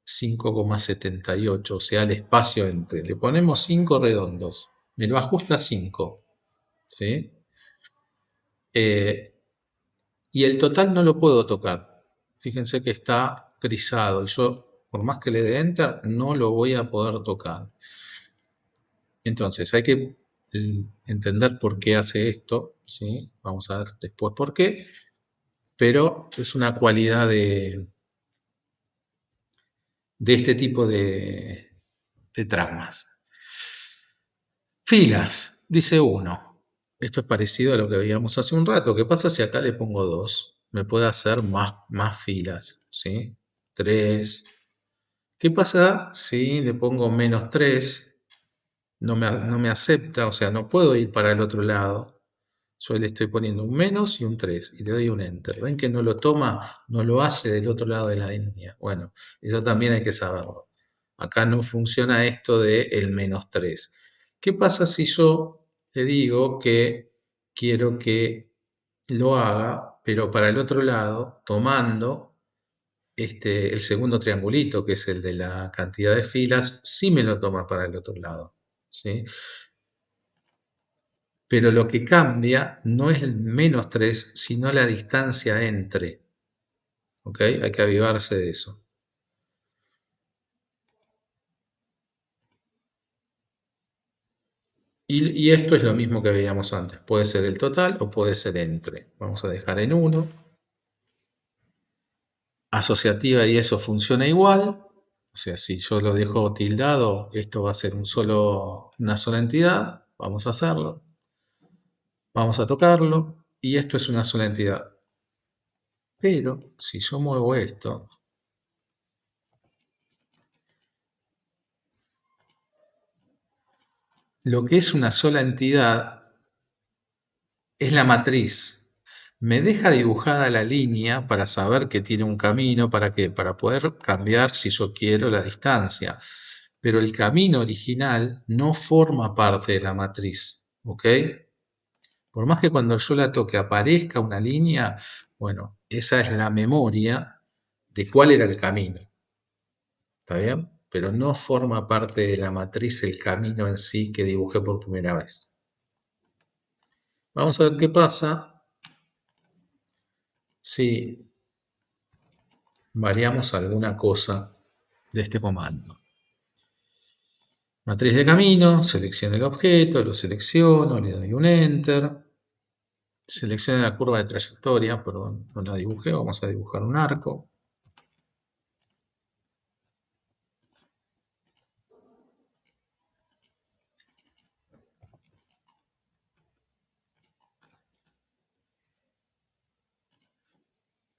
5,78, o sea, el espacio entre. Le ponemos 5 redondos, me lo ajusta a 5, ¿sí? Y el total no lo puedo tocar. Fíjense que está grisado, y yo, por más que le dé Enter, no lo voy a poder tocar. Entonces, hay que entender por qué hace esto, ¿sí? Vamos a ver después por qué, pero es una cualidad de este tipo de tramas. Filas, dice 1. Esto es parecido a lo que veíamos hace un rato. ¿Qué pasa si acá le pongo 2? Me puede hacer más filas, ¿sí? 3. ¿Qué pasa si le pongo -3? No me acepta, o sea, no puedo ir para el otro lado. Yo le estoy poniendo un menos y un 3 y le doy un Enter. ¿Ven que no lo toma? No lo hace del otro lado de la línea. Bueno, eso también hay que saberlo. Acá no funciona esto de el -3. ¿Qué pasa si yo le digo que quiero que lo haga, pero para el otro lado, tomando el segundo triangulito, que es el de la cantidad de filas, sí me lo toma para el otro lado, ¿sí? Pero lo que cambia no es el -3, sino la distancia entre. ¿Ok? Hay que avivarse de eso. Y esto es lo mismo que veíamos antes. Puede ser el total o puede ser entre. Vamos a dejar en 1. Asociativa y eso funciona igual. O sea, si yo lo dejo tildado, esto va a ser una sola entidad. Vamos a hacerlo. Vamos a tocarlo. Y esto es una sola entidad. Pero si yo muevo esto, lo que es una sola entidad es la matriz. Me deja dibujada la línea para saber que tiene un camino, ¿para qué? Para poder cambiar si yo quiero la distancia. Pero el camino original no forma parte de la matriz, ¿ok? Por más que cuando yo la toque aparezca una línea, bueno, esa es la memoria de cuál era el camino. ¿Está bien? Pero no forma parte de la matriz el camino en sí que dibujé por primera vez. Vamos a ver qué pasa si variamos alguna cosa de este comando. Matriz de camino, selecciono el objeto, lo selecciono, le doy un Enter. Selecciono la curva de trayectoria, perdón, no la dibujé, vamos a dibujar un arco.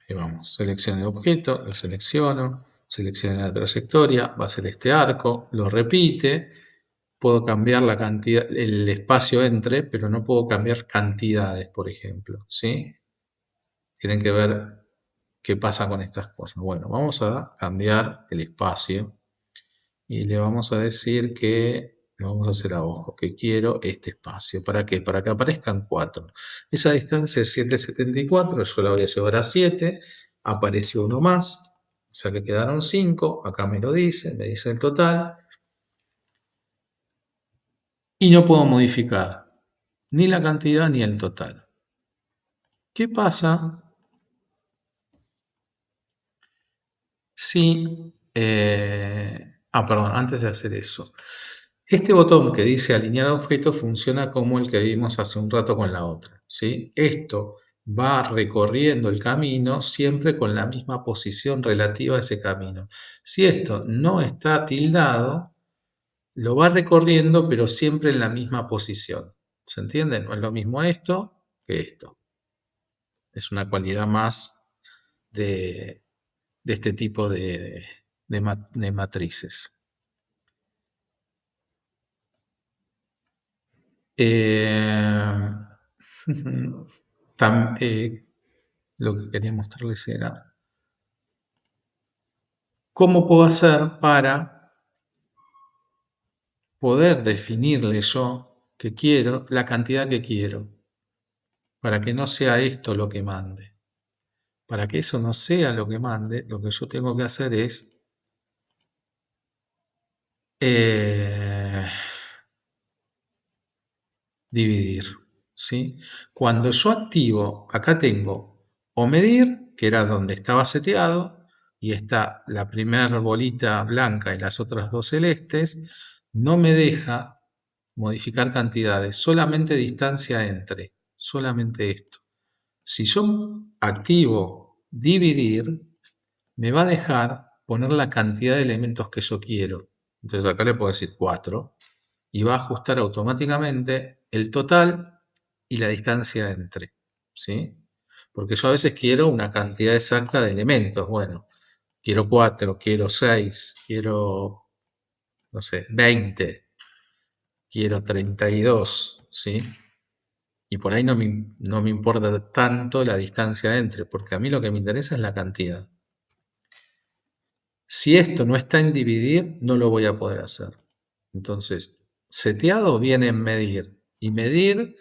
Ahí vamos, selecciono el objeto, lo selecciono la trayectoria, va a ser este arco, lo repite. Puedo cambiar la cantidad, el espacio entre, pero no puedo cambiar cantidades, por ejemplo, ¿sí? Tienen que ver qué pasa con estas cosas. Bueno, vamos a cambiar el espacio y le vamos a decir que, le vamos a hacer a ojo, que quiero este espacio. ¿Para qué? Para que aparezcan 4. Esa distancia es 7,74, yo la voy a llevar a 7, apareció uno más, o sea que quedaron 5, acá me dice el total. Y no puedo modificar ni la cantidad ni el total. ¿Qué pasa si... perdón, antes de hacer eso. Este botón que dice alinear objeto funciona como el que vimos hace un rato con la otra, ¿sí? Esto va recorriendo el camino siempre con la misma posición relativa a ese camino. Si esto no está tildado, lo va recorriendo, pero siempre en la misma posición. ¿Se entiende? No es lo mismo esto que esto. Es una cualidad más de este tipo de matrices. Lo que quería mostrarles era cómo puedo hacer para poder definirle yo que quiero, la cantidad que quiero, para que no sea esto lo que mande. Para que eso no sea lo que mande, lo que yo tengo que hacer es dividir, ¿sí? Cuando yo activo, acá tengo o medir, que era donde estaba seteado, y está la primera bolita blanca y las otras dos celestes, no me deja modificar cantidades, solamente distancia entre, solamente esto. Si yo activo dividir, me va a dejar poner la cantidad de elementos que yo quiero. Entonces acá le puedo decir 4 y va a ajustar automáticamente el total y la distancia entre, ¿sí? Porque yo a veces quiero una cantidad exacta de elementos. Bueno, quiero 4, quiero 6, quiero, no sé, 20, quiero 32, ¿sí? Y por ahí no me importa tanto la distancia entre, porque a mí lo que me interesa es la cantidad. Si esto no está en dividir, no lo voy a poder hacer. Entonces, seteado viene en medir. Y medir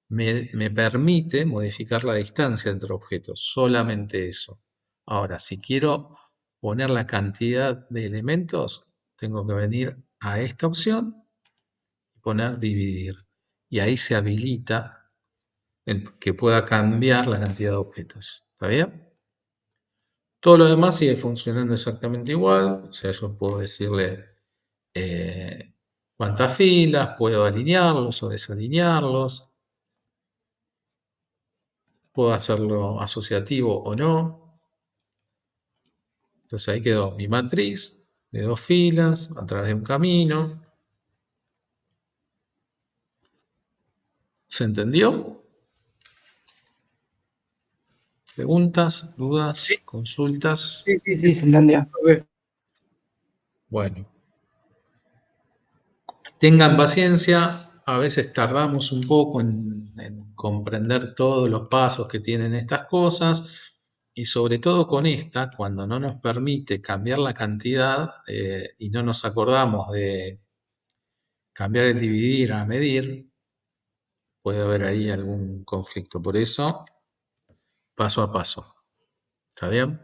me permite modificar la distancia entre objetos. Solamente eso. Ahora, si quiero poner la cantidad de elementos, tengo que venir a esta opción y poner dividir. Y ahí se habilita que pueda cambiar la cantidad de objetos. ¿Está bien? Todo lo demás sigue funcionando exactamente igual. O sea, yo puedo decirle cuántas filas, puedo alinearlos o desalinearlos, puedo hacerlo asociativo o no. Entonces ahí quedó mi matriz de 2 filas a través de un camino. ¿Se entendió? ¿Preguntas, dudas, Sí, consultas? sí, sí, Sí, se entendió. a ver. Bueno, tengan paciencia. A veces tardamos un poco en comprender todos los pasos que tienen estas cosas y sobre todo con esta, cuando no nos permite cambiar la cantidad y no nos acordamos de cambiar el dividir a medir, puede haber ahí algún conflicto. Por eso, paso a paso. ¿Está bien?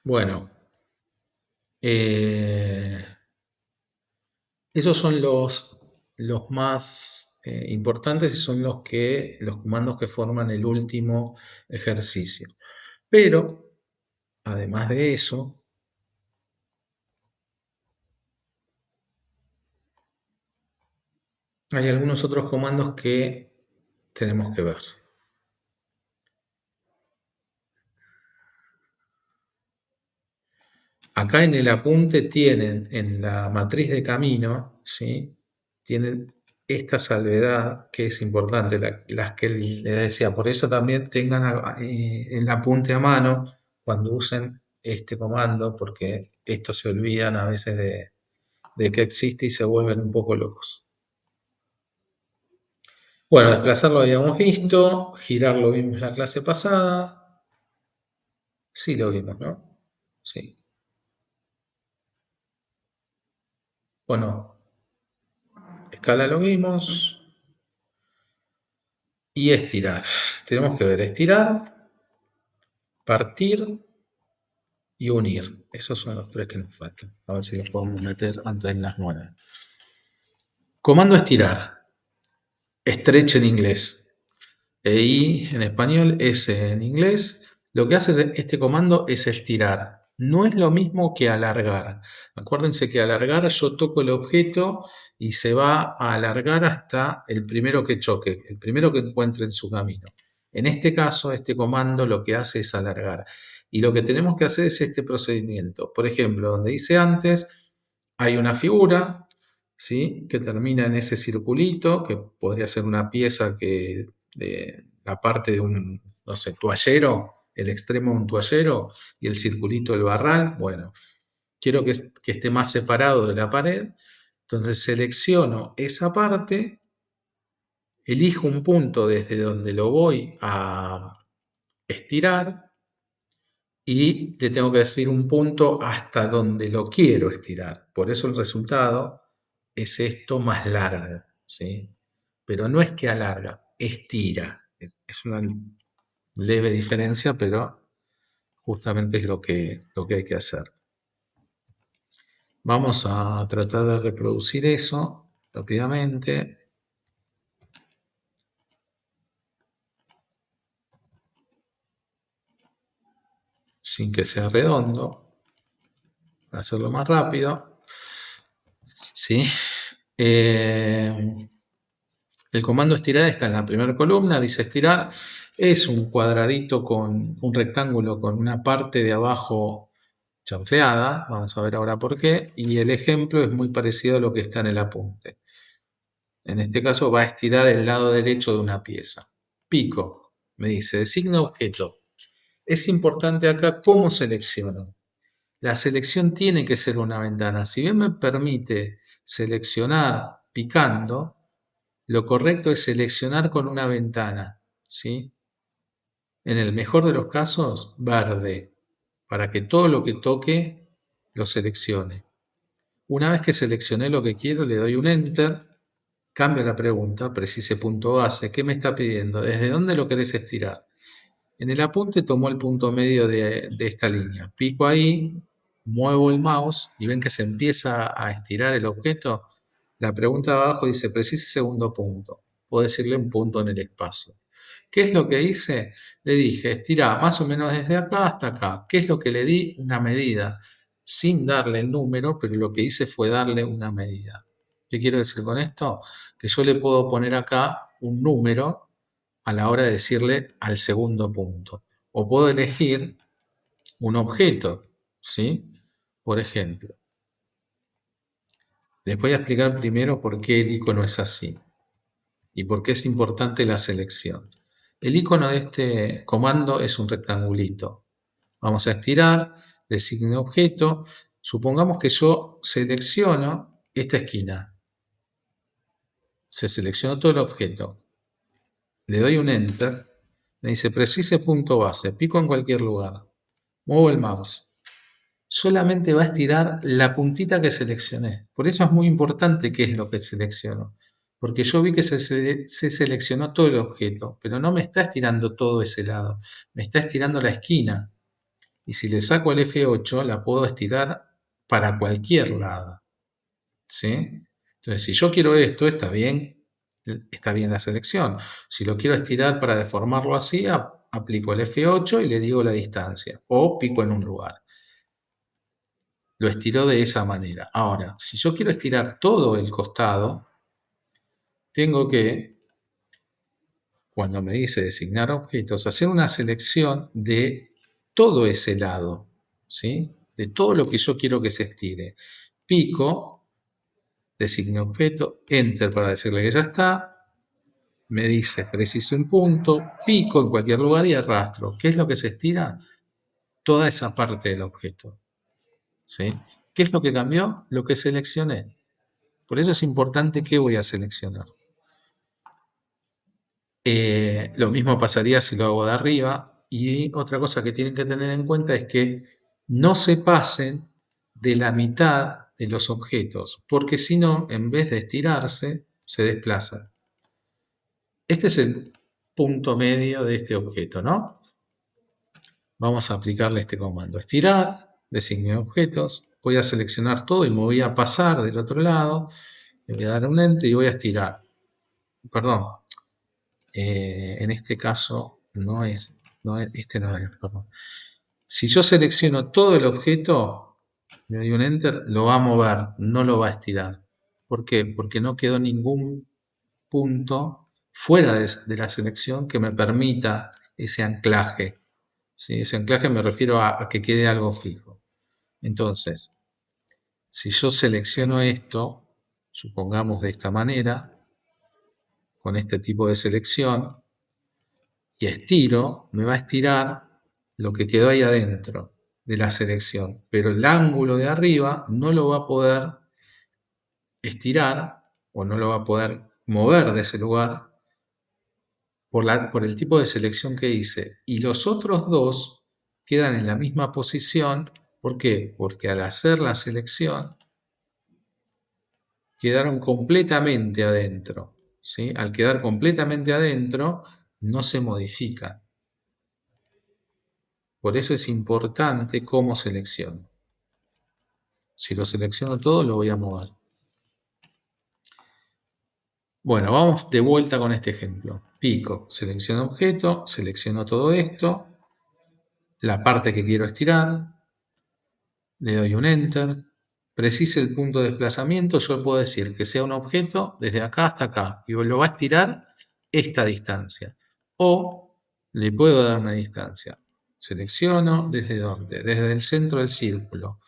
Bueno, esos son los más importantes y son los comandos que forman el último ejercicio. Pero, además de eso, hay algunos otros comandos que tenemos que ver. Acá en el apunte tienen, en la matriz de camino, ¿sí? Tienen esta salvedad que es importante, las que les decía. Por eso también tengan el apunte a mano cuando usen este comando, porque estos se olvidan a veces de que existe y se vuelven un poco locos. Bueno, desplazar lo habíamos visto, girar lo vimos en la clase pasada. Sí lo vimos, ¿no? Sí. Bueno, escala lo vimos. Y estirar. Tenemos que ver estirar, partir y unir. Esos son los tres que nos faltan. A ver si los podemos meter antes de las 9. Comando estirar. Stretch en inglés. EI en español, S en inglés. Lo que hace este comando es estirar. No es lo mismo que alargar. Acuérdense que alargar, yo toco el objeto y se va a alargar hasta el primero que choque, el primero que encuentre en su camino. En este caso, este comando lo que hace es alargar. Y lo que tenemos que hacer es este procedimiento. Por ejemplo, donde dice antes, hay una figura, ¿sí?, que termina en ese circulito, que podría ser una pieza que de la parte de un, no sé, toallero, el extremo de un toallero y el circulito del barral. Bueno, quiero que esté más separado de la pared, entonces selecciono esa parte, elijo un punto desde donde lo voy a estirar y le tengo que decir un punto hasta donde lo quiero estirar. Por eso el resultado es esto más largo, ¿sí? Pero no es que alarga, estira. Es una leve diferencia, pero justamente es lo que hay que hacer. Vamos a tratar de reproducir eso rápidamente. Sin que sea redondo. Para hacerlo más rápido. ¿Sí? El comando estirar está en la primera columna, dice estirar. Es un cuadradito con un rectángulo con una parte de abajo chanfleada. Vamos a ver ahora por qué. Y el ejemplo es muy parecido a lo que está en el apunte. En este caso va a estirar el lado derecho de una pieza. Pico, me dice, designa objeto. Es importante acá cómo selecciono. La selección tiene que ser una ventana. Si bien me permite seleccionar picando, lo correcto es seleccionar con una ventana, ¿sí? En el mejor de los casos, verde, para que todo lo que toque lo seleccione. Una vez que seleccioné lo que quiero, le doy un Enter, cambio la pregunta, precise punto base. ¿Qué me está pidiendo? ¿Desde dónde lo querés estirar? En el apunte tomó el punto medio de esta línea. Pico ahí, muevo el mouse y ven que se empieza a estirar el objeto. La pregunta de abajo dice, precise segundo punto. Puedo decirle un punto en el espacio. ¿Qué es lo que hice? Le dije, estira más o menos desde acá hasta acá. ¿Qué es lo que le di? Una medida. Sin darle el número, pero lo que hice fue darle una medida. ¿Qué quiero decir con esto? Que yo le puedo poner acá un número a la hora de decirle al segundo punto. O puedo elegir un objeto, ¿sí? Por ejemplo, les voy a explicar primero por qué el icono es así y por qué es importante la selección. El icono de este comando es un rectangulito. Vamos a estirar, designe objeto. Supongamos que yo selecciono esta esquina. Se seleccionó todo el objeto. Le doy un Enter. Me dice precise punto base. Pico en cualquier lugar. Muevo el mouse. Solamente va a estirar la puntita que seleccioné. Por eso es muy importante qué es lo que selecciono. Porque yo vi que se seleccionó todo el objeto, pero no me está estirando todo ese lado. Me está estirando la esquina. Y si le saco el F8, la puedo estirar para cualquier lado. ¿Sí? Entonces, si yo quiero esto, está bien la selección. Si lo quiero estirar para deformarlo así, aplico el F8 y le digo la distancia. O pico en un lugar. Lo estiró de esa manera. Ahora, si yo quiero estirar todo el costado, tengo que, cuando me dice designar objetos, hacer una selección de todo ese lado, ¿sí? De todo lo que yo quiero que se estire. Pico, designo objeto, Enter para decirle que ya está. Me dice preciso un punto, pico en cualquier lugar y arrastro. ¿Qué es lo que se estira? Toda esa parte del objeto. ¿Sí? ¿Qué es lo que cambió? Lo que seleccioné. Por eso es importante qué voy a seleccionar. Lo mismo pasaría si lo hago de arriba. Y otra cosa que tienen que tener en cuenta es que no se pasen de la mitad de los objetos, porque si no, en vez de estirarse, se desplazan. Este es el punto medio de este objeto, ¿no? Vamos a aplicarle este comando. Estirar, designé objetos, voy a seleccionar todo y me voy a pasar del otro lado, le voy a dar un Enter y voy a estirar. Perdón, en este caso este no es, perdón. Si yo selecciono todo el objeto, le doy un Enter, lo va a mover, no lo va a estirar. ¿Por qué? Porque no quedó ningún punto fuera de la selección que me permita ese anclaje. ¿sí? Ese anclaje me refiero a que quede algo fijo. Entonces, si yo selecciono esto, supongamos de esta manera, con este tipo de selección, y estiro, me va a estirar lo que quedó ahí adentro de la selección, pero el ángulo de arriba no lo va a poder estirar o no lo va a poder mover de ese lugar por el tipo de selección que hice. Y los otros dos quedan en la misma posición. ¿Por qué? Porque al hacer la selección quedaron completamente adentro, ¿sí? Al quedar completamente adentro no se modifican. Por eso es importante cómo selecciono. Si lo selecciono todo, lo voy a mover. Bueno, vamos de vuelta con este ejemplo. Pico, selecciono objeto, selecciono todo esto, la parte que quiero estirar, le doy un Enter, precise el punto de desplazamiento, yo puedo decir que sea un objeto desde acá hasta acá, y lo va a estirar esta distancia. O le puedo dar una distancia. Selecciono desde dónde, desde el centro del círculo.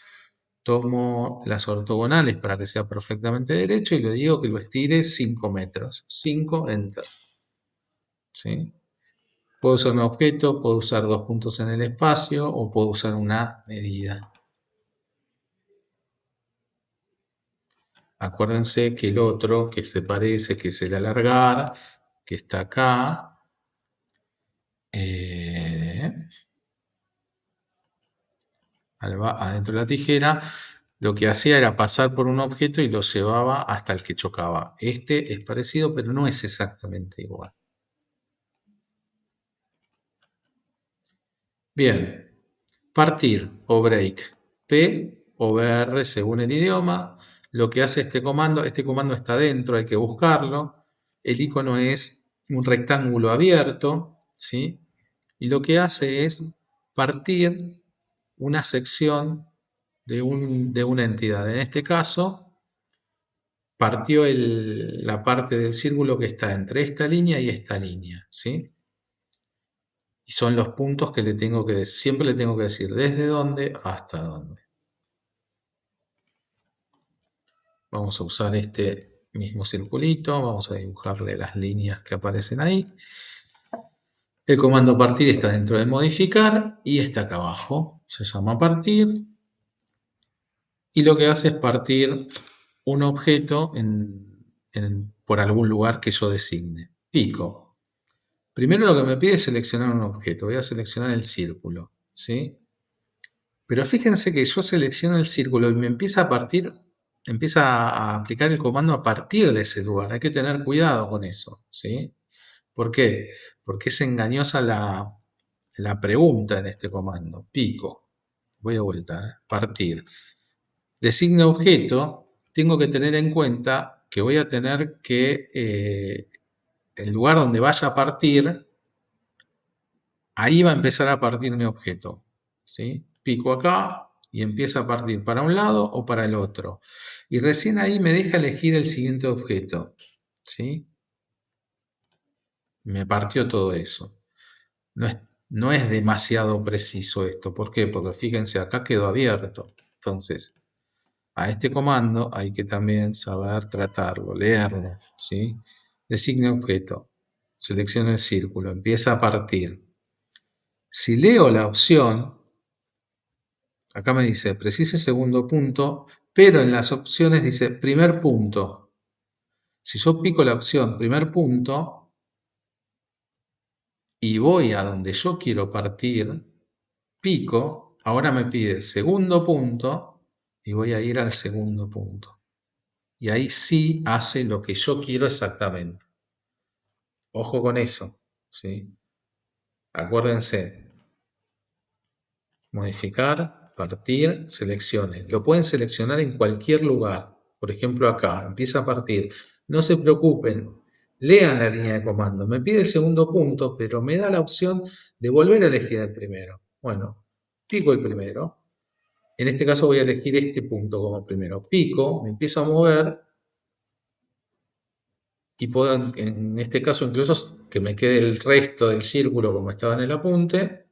Tomo las ortogonales para que sea perfectamente derecho y le digo que lo estire 5 metros. 5, Enter. ¿Sí? Puedo usar un objeto, puedo usar dos puntos en el espacio o puedo usar una medida. Acuérdense que el otro que se parece, que es el alargar, que está acá, adentro de la tijera, lo que hacía era pasar por un objeto y lo llevaba hasta el que chocaba. Este es parecido, pero no es exactamente igual. Bien, partir o break, P o BR según el idioma. Lo que hace este comando está dentro, hay que buscarlo. El icono es un rectángulo abierto, ¿sí? Y lo que hace es partir una sección de una entidad. En este caso, partió la parte del círculo que está entre esta línea y esta línea, ¿sí? Y son los puntos que siempre le tengo que decir desde dónde hasta dónde. Vamos a usar este mismo circulito, vamos a dibujarle las líneas que aparecen ahí. El comando partir está dentro de modificar y está acá abajo. Se llama partir. Y lo que hace es partir un objeto por algún lugar que yo designe. Pico. Primero lo que me pide es seleccionar un objeto. Voy a seleccionar el círculo, ¿sí? Pero fíjense que yo selecciono el círculo y me empieza a aplicar el comando a partir de ese lugar. Hay que tener cuidado con eso, ¿sí? ¿Por qué? Porque es engañosa la pregunta en este comando. Pico. Voy de vuelta, partir. Designa objeto, tengo que tener en cuenta que voy a tener que el lugar donde vaya a partir, ahí va a empezar a partir mi objeto, ¿sí? Pico acá y empieza a partir para un lado o para el otro. Y recién ahí me deja elegir el siguiente objeto, ¿sí? Me partió todo eso. No es demasiado preciso esto. ¿Por qué? Porque fíjense, acá quedó abierto. Entonces, a este comando hay que también saber tratarlo, leerlo, ¿sí? Designa objeto, selecciona el círculo, empieza a partir. Si leo la opción, acá me dice precise segundo punto, pero en las opciones dice primer punto. Si yo pico la opción primer punto y voy a donde yo quiero partir, pico, ahora me pide segundo punto y voy a ir al segundo punto. Y ahí sí hace lo que yo quiero exactamente. Ojo con eso, ¿sí? Acuérdense, modificar, partir, selecciones. Lo pueden seleccionar en cualquier lugar. Por ejemplo acá, empieza a partir. No se preocupen, lean la línea de comando. Me pide el segundo punto, pero me da la opción de volver a elegir el primero. Bueno, pico el primero. En este caso voy a elegir este punto como primero. Pico, me empiezo a mover. Y puedo, en este caso, incluso que me quede el resto del círculo como estaba en el apunte.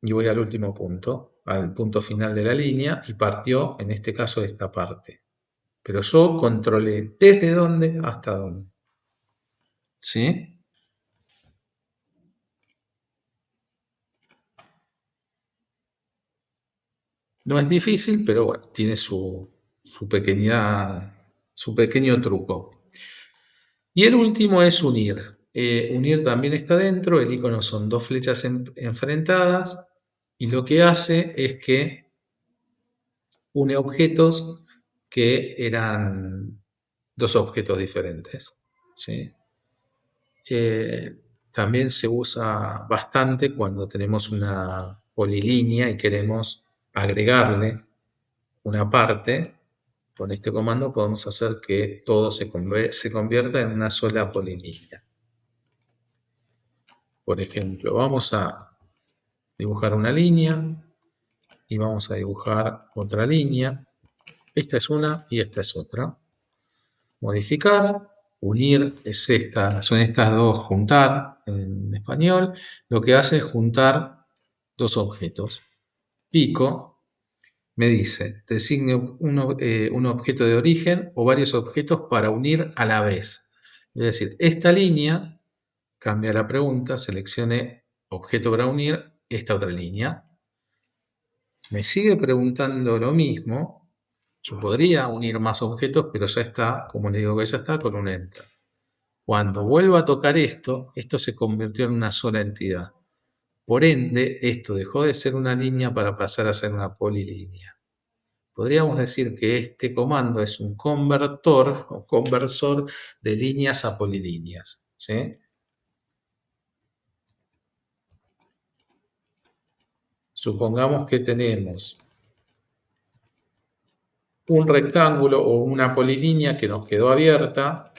y voy al último punto, al punto final de la línea, y partió, en este caso, esta parte. Pero yo controlé desde dónde hasta dónde. ¿Sí? No es difícil, pero bueno, tiene su pequeño truco. Y el último es unir. Unir también está dentro, el icono son dos flechas enfrentadas, y lo que hace es que une objetos que eran dos objetos diferentes. ¿Sí? También se usa bastante cuando tenemos una polilínea y queremos agregarle una parte. Con este comando podemos hacer que todo se convierta en una sola polilínea. Por ejemplo, vamos a dibujar una línea y vamos a dibujar otra línea. Esta es una y esta es otra. Modificar, unir son estas dos, juntar en español. Lo que hace es juntar dos objetos. Pico me dice, designe un objeto de origen o varios objetos para unir a la vez. Es decir, esta línea, cambia la pregunta, seleccione objeto para unir, esta otra línea. Me sigue preguntando lo mismo. Yo podría unir más objetos, pero ya está, como le digo que ya está, con un Enter. Cuando vuelvo a tocar esto se convirtió en una sola entidad. Por ende, esto dejó de ser una línea para pasar a ser una polilínea. Podríamos decir que este comando es un convertor o conversor de líneas a polilíneas. ¿Sí? Supongamos que tenemos un rectángulo o una polilínea que nos quedó abierta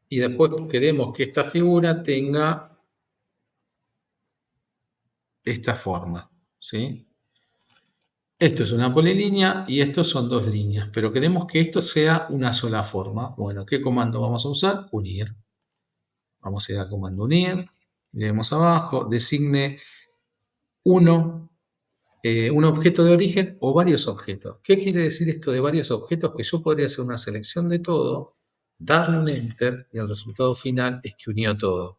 y después queremos que esta figura tenga esta forma. ¿Sí? Esto es una polilínea y estos son dos líneas, pero queremos que esto sea una sola forma. Bueno, ¿qué comando vamos a usar? Unir. Vamos a ir al comando unir, leemos abajo, designe un objeto de origen o varios objetos. ¿Qué quiere decir esto de varios objetos? Que yo podría hacer una selección de todo, darle un Enter y el resultado final es que unió todo.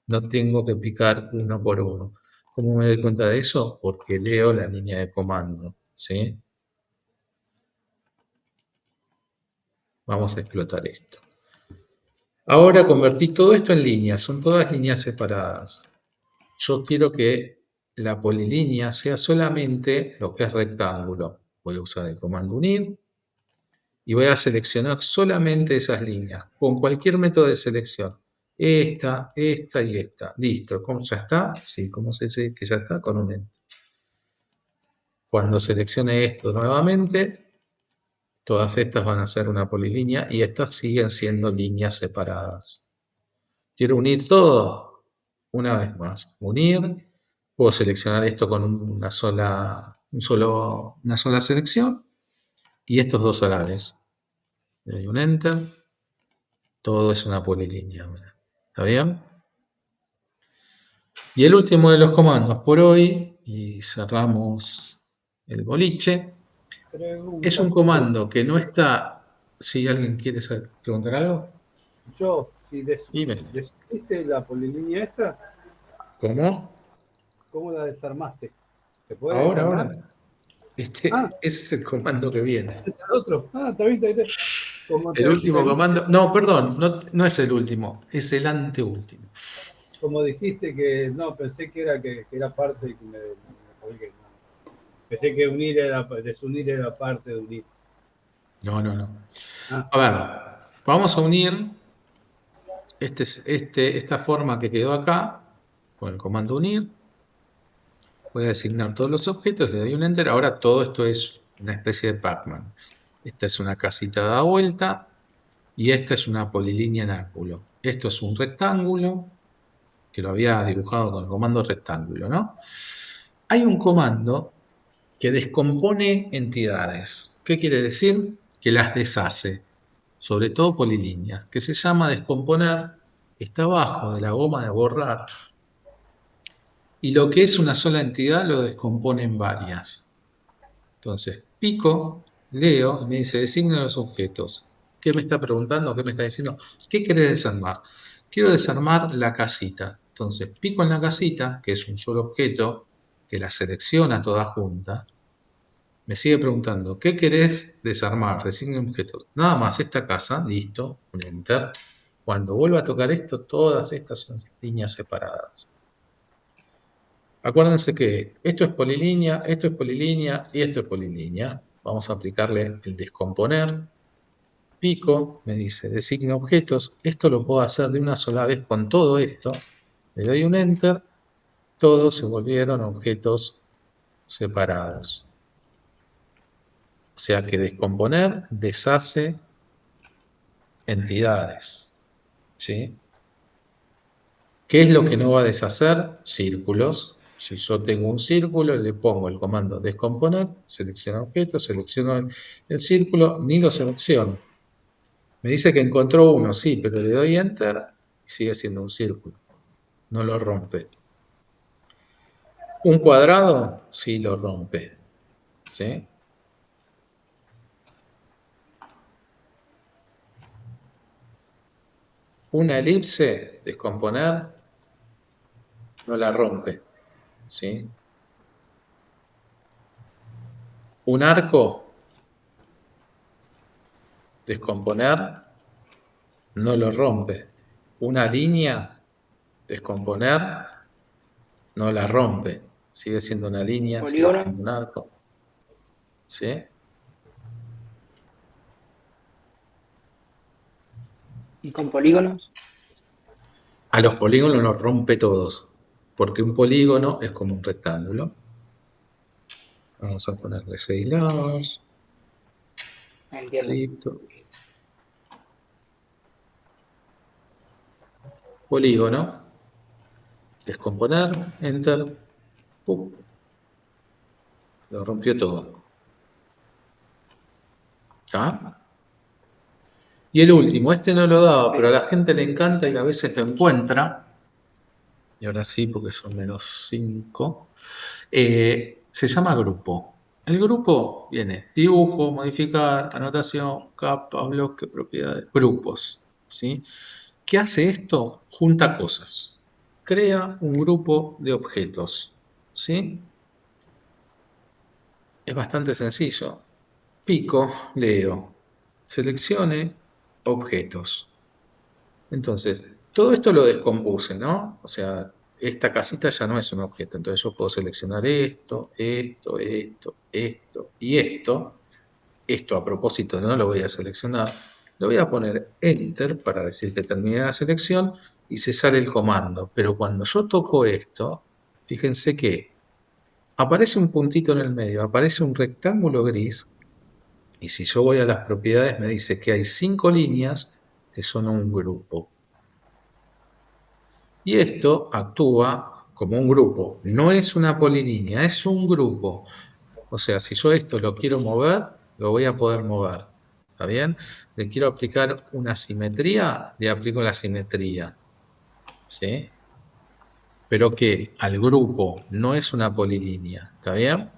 No tengo que picar uno por uno. ¿Cómo me doy cuenta de eso? Porque leo la línea de comando. ¿Sí? Vamos a explotar esto. Ahora convertí todo esto en líneas, son todas líneas separadas. Yo quiero que la polilínea sea solamente lo que es rectángulo. Voy a usar el comando unir y voy a seleccionar solamente esas líneas con cualquier método de selección. Esta y esta. Listo. ¿Cómo ya está? Sí, ¿cómo se dice que ya está? Con un Enter. Cuando seleccione esto nuevamente, todas estas van a ser una polilínea y estas siguen siendo líneas separadas. ¿Quiero unir todo? Una vez más, unir. Puedo seleccionar esto con una sola selección y estos dos a la vez. Le doy un Enter. Todo es una polilínea ahora. ¿Está bien? Y el último de los comandos por hoy, y cerramos el boliche, es un comando que no está... Si alguien quiere preguntar algo. Yo, si Dime. desuniste la polilínea esta, ¿Cómo? ¿cómo la desarmaste? ¿Se puede Ahora. desarmar? Ese es el comando que viene. ¿Es el otro? Está bien. El último comando... No, perdón, no es el último, es el anteúltimo. Como dijiste que no, pensé que era parte y que me colgué. No. Pensé que desunir era parte de unir. No. Ah, A ver, vamos a unir esta forma que quedó acá con el comando unir. Voy a designar todos los objetos, le doy un Enter. Ahora todo esto es una especie de Pac-Man. Esta es una casita dada vuelta y esta es una polilínea en ángulo. Esto es un rectángulo que lo había dibujado con el comando rectángulo, ¿no? Hay un comando que descompone entidades. ¿Qué quiere decir? Que las deshace, sobre todo polilíneas, que se llama descomponer, está abajo de la goma de borrar. Y lo que es una sola entidad lo descompone en varias. Entonces, pico, leo, y me dice, designa los objetos. ¿Qué me está preguntando? ¿Qué me está diciendo? ¿Qué querés desarmar? Quiero desarmar la casita. Entonces, pico en la casita, que es un solo objeto, que la selecciona toda junta. Me sigue preguntando, ¿qué querés desarmar? Designa objetos. Nada más esta casa, listo, un enter. Cuando vuelva a tocar esto, todas estas son líneas separadas. Acuérdense que esto es polilínea y esto es polilínea. Vamos a aplicarle el descomponer. Pico, me dice, designa objetos. Esto lo puedo hacer de una sola vez con todo esto. Le doy un enter. Todos se volvieron objetos separados. O sea que descomponer deshace entidades. ¿Sí? ¿Qué es lo que no va a deshacer? Círculos. Si yo tengo un círculo, le pongo el comando descomponer, selecciona objeto, selecciono el círculo, ni lo selecciono. Me dice que encontró uno, sí, pero le doy enter y sigue siendo un círculo. No lo rompe. ¿Un cuadrado? Sí lo rompe. ¿Sí? Una elipse, descomponer, no la rompe. ¿Sí? Un arco, descomponer, no lo rompe. Una línea, descomponer, no la rompe. Sigue siendo una línea, sigue Polígono. siendo un arco. ¿Sí? Y con polígonos. A los polígonos los rompe todos. Porque un polígono es como un rectángulo. Vamos a ponerle 6 lados. Entiendo. Listo. Polígono. Descomponer. Enter. Lo rompió todo. ¿Está? Y el último, este no lo daba, pero a la gente le encanta y a veces lo encuentra. Y ahora sí, porque son -5. Se llama grupo. El grupo viene dibujo, modificar, anotación, capa, bloque, propiedades, grupos. ¿Sí? ¿Qué hace esto? Junta cosas. Crea un grupo de objetos. ¿Sí? Es bastante sencillo. Pico, leo. Seleccione objetos. Entonces, todo esto lo descompuse, ¿no? O sea, esta casita ya no es un objeto. Entonces yo puedo seleccionar esto, esto, esto, esto y esto. Esto a propósito no lo voy a seleccionar. Le voy a poner Enter para decir que terminé la selección y se sale el comando. Pero cuando yo toco esto, fíjense que aparece un puntito en el medio, aparece un rectángulo gris y si yo voy a las propiedades me dice que hay 5 líneas que son un grupo. Y esto actúa como un grupo. No es una polilínea, es un grupo. O sea, si yo esto lo quiero mover, lo voy a poder mover. ¿Está bien? Le quiero aplicar una simetría, le aplico la simetría. ¿Sí? Pero que al grupo no es una polilínea. ¿Está bien?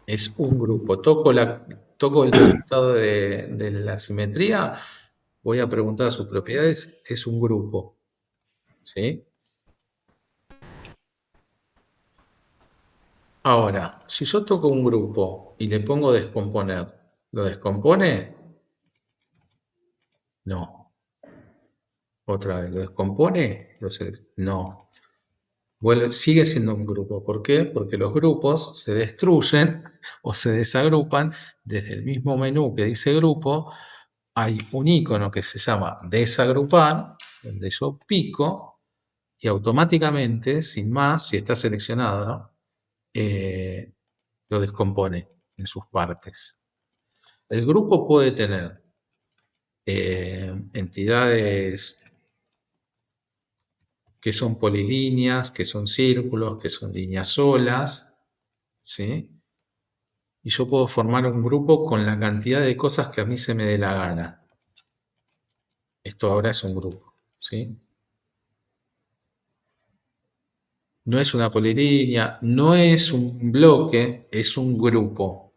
Es un grupo. Toco el resultado de la simetría, voy a preguntar a sus propiedades, es un grupo. ¿Sí? Ahora, si yo toco un grupo y le pongo descomponer, ¿lo descompone? No. Otra vez, ¿lo descompone? No. Sigue siendo un grupo. ¿Por qué? Porque los grupos se destruyen o se desagrupan desde el mismo menú que dice grupo. Hay un icono que se llama desagrupar, donde yo pico y automáticamente, sin más, si está seleccionado, ¿no? Lo descompone en sus partes. El grupo puede tener entidades que son polilíneas, que son círculos, que son líneas solas, ¿sí? Y yo puedo formar un grupo con la cantidad de cosas que a mí se me dé la gana. Esto ahora es un grupo, ¿sí? no es una polilínea, no es un bloque, es un grupo.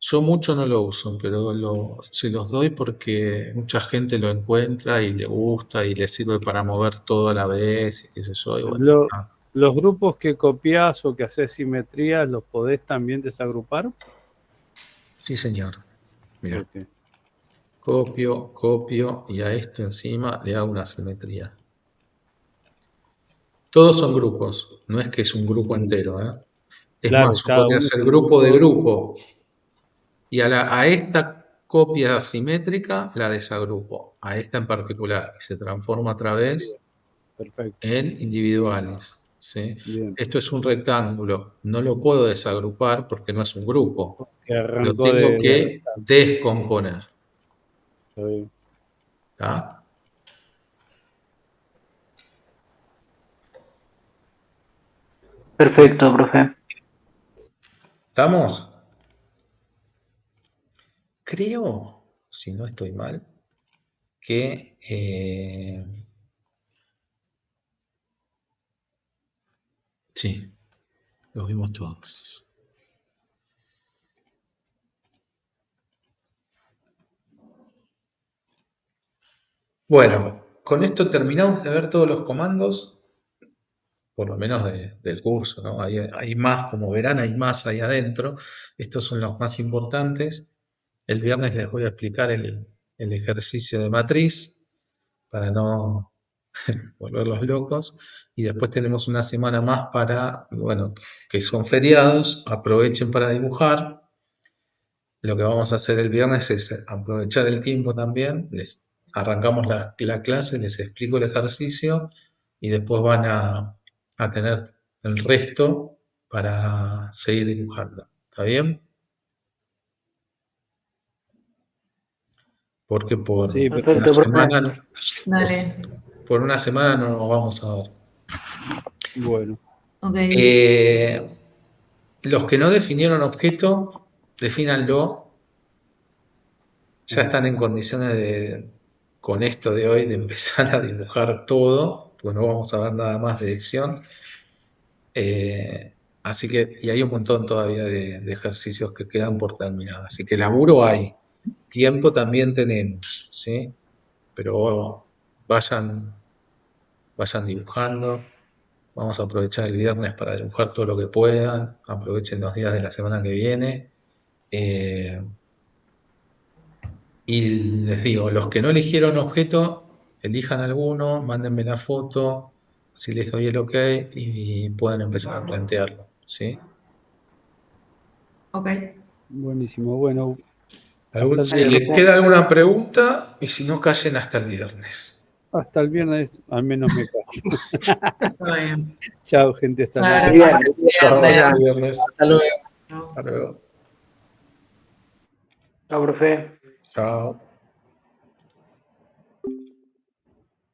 Yo mucho no lo uso, pero se los doy porque mucha gente lo encuentra y le gusta y le sirve para mover todo a la vez, y qué sé yo, y bueno, Lo- nada. los grupos que copias o que haces simetrías, ¿los podés también desagrupar? Sí, señor. Mira, Ok. copio y a esto encima le hago una simetría. Todos son grupos, no es que es un grupo Bien. entero, ¿eh? Es Claro, más, yo cada podría uno es hacer un grupo de grupo. grupo y a esta copia asimétrica la desagrupo, a esta en particular, y se transforma otra Bien, vez perfecto. en individuales, ¿sí? Bien. Esto es un rectángulo, no lo puedo desagrupar porque no es un grupo, Que lo arrancó tengo de que rectángulo. descomponer, Está bien. ¿está? Perfecto, profe. ¿Estamos? Creo, si no estoy mal, que sí, los vimos todos. Bueno, con esto terminamos de ver todos los comandos, por lo menos del curso, ¿no? Hay más, como verán, hay más ahí adentro. Estos son los más importantes. El viernes les voy a explicar el ejercicio de matriz para no volverlos locos. Y después tenemos una semana más para, bueno, que son feriados, aprovechen para dibujar. Lo que vamos a hacer el viernes es aprovechar el tiempo también. Les arrancamos la clase, les explico el ejercicio y después van a tener el resto para seguir dibujando. ¿Está bien? Porque Sí, Perfecto, profe. Dale. por una semana no nos vamos a ver. bueno. Ok. Los que no definieron objeto, defínanlo. Ya están en condiciones con esto de hoy, de empezar a dibujar todo, pues no vamos a ver nada más de edición. Así que, y hay un montón todavía de ejercicios que quedan por terminar. Así que laburo hay, tiempo también tenemos, ¿sí? Pero vayan dibujando. Vamos a aprovechar el viernes para dibujar todo lo que puedan. Aprovechen los días de la semana que viene. Y les digo, los que no eligieron objeto, elijan alguno, mándenme la foto, si les doy el ok y pueden empezar a plantearlo, ¿sí? Ok. Buenísimo. Bueno, Si Dale, les profe. queda alguna pregunta, y si no, callen hasta el viernes. hasta el viernes al menos me callo. Está bien. Chao, gente. Hasta Claro. luego. Bien. Chao, Viernes. hasta el viernes. Hasta luego. Chao. Hasta luego. Chao, profe. Chao.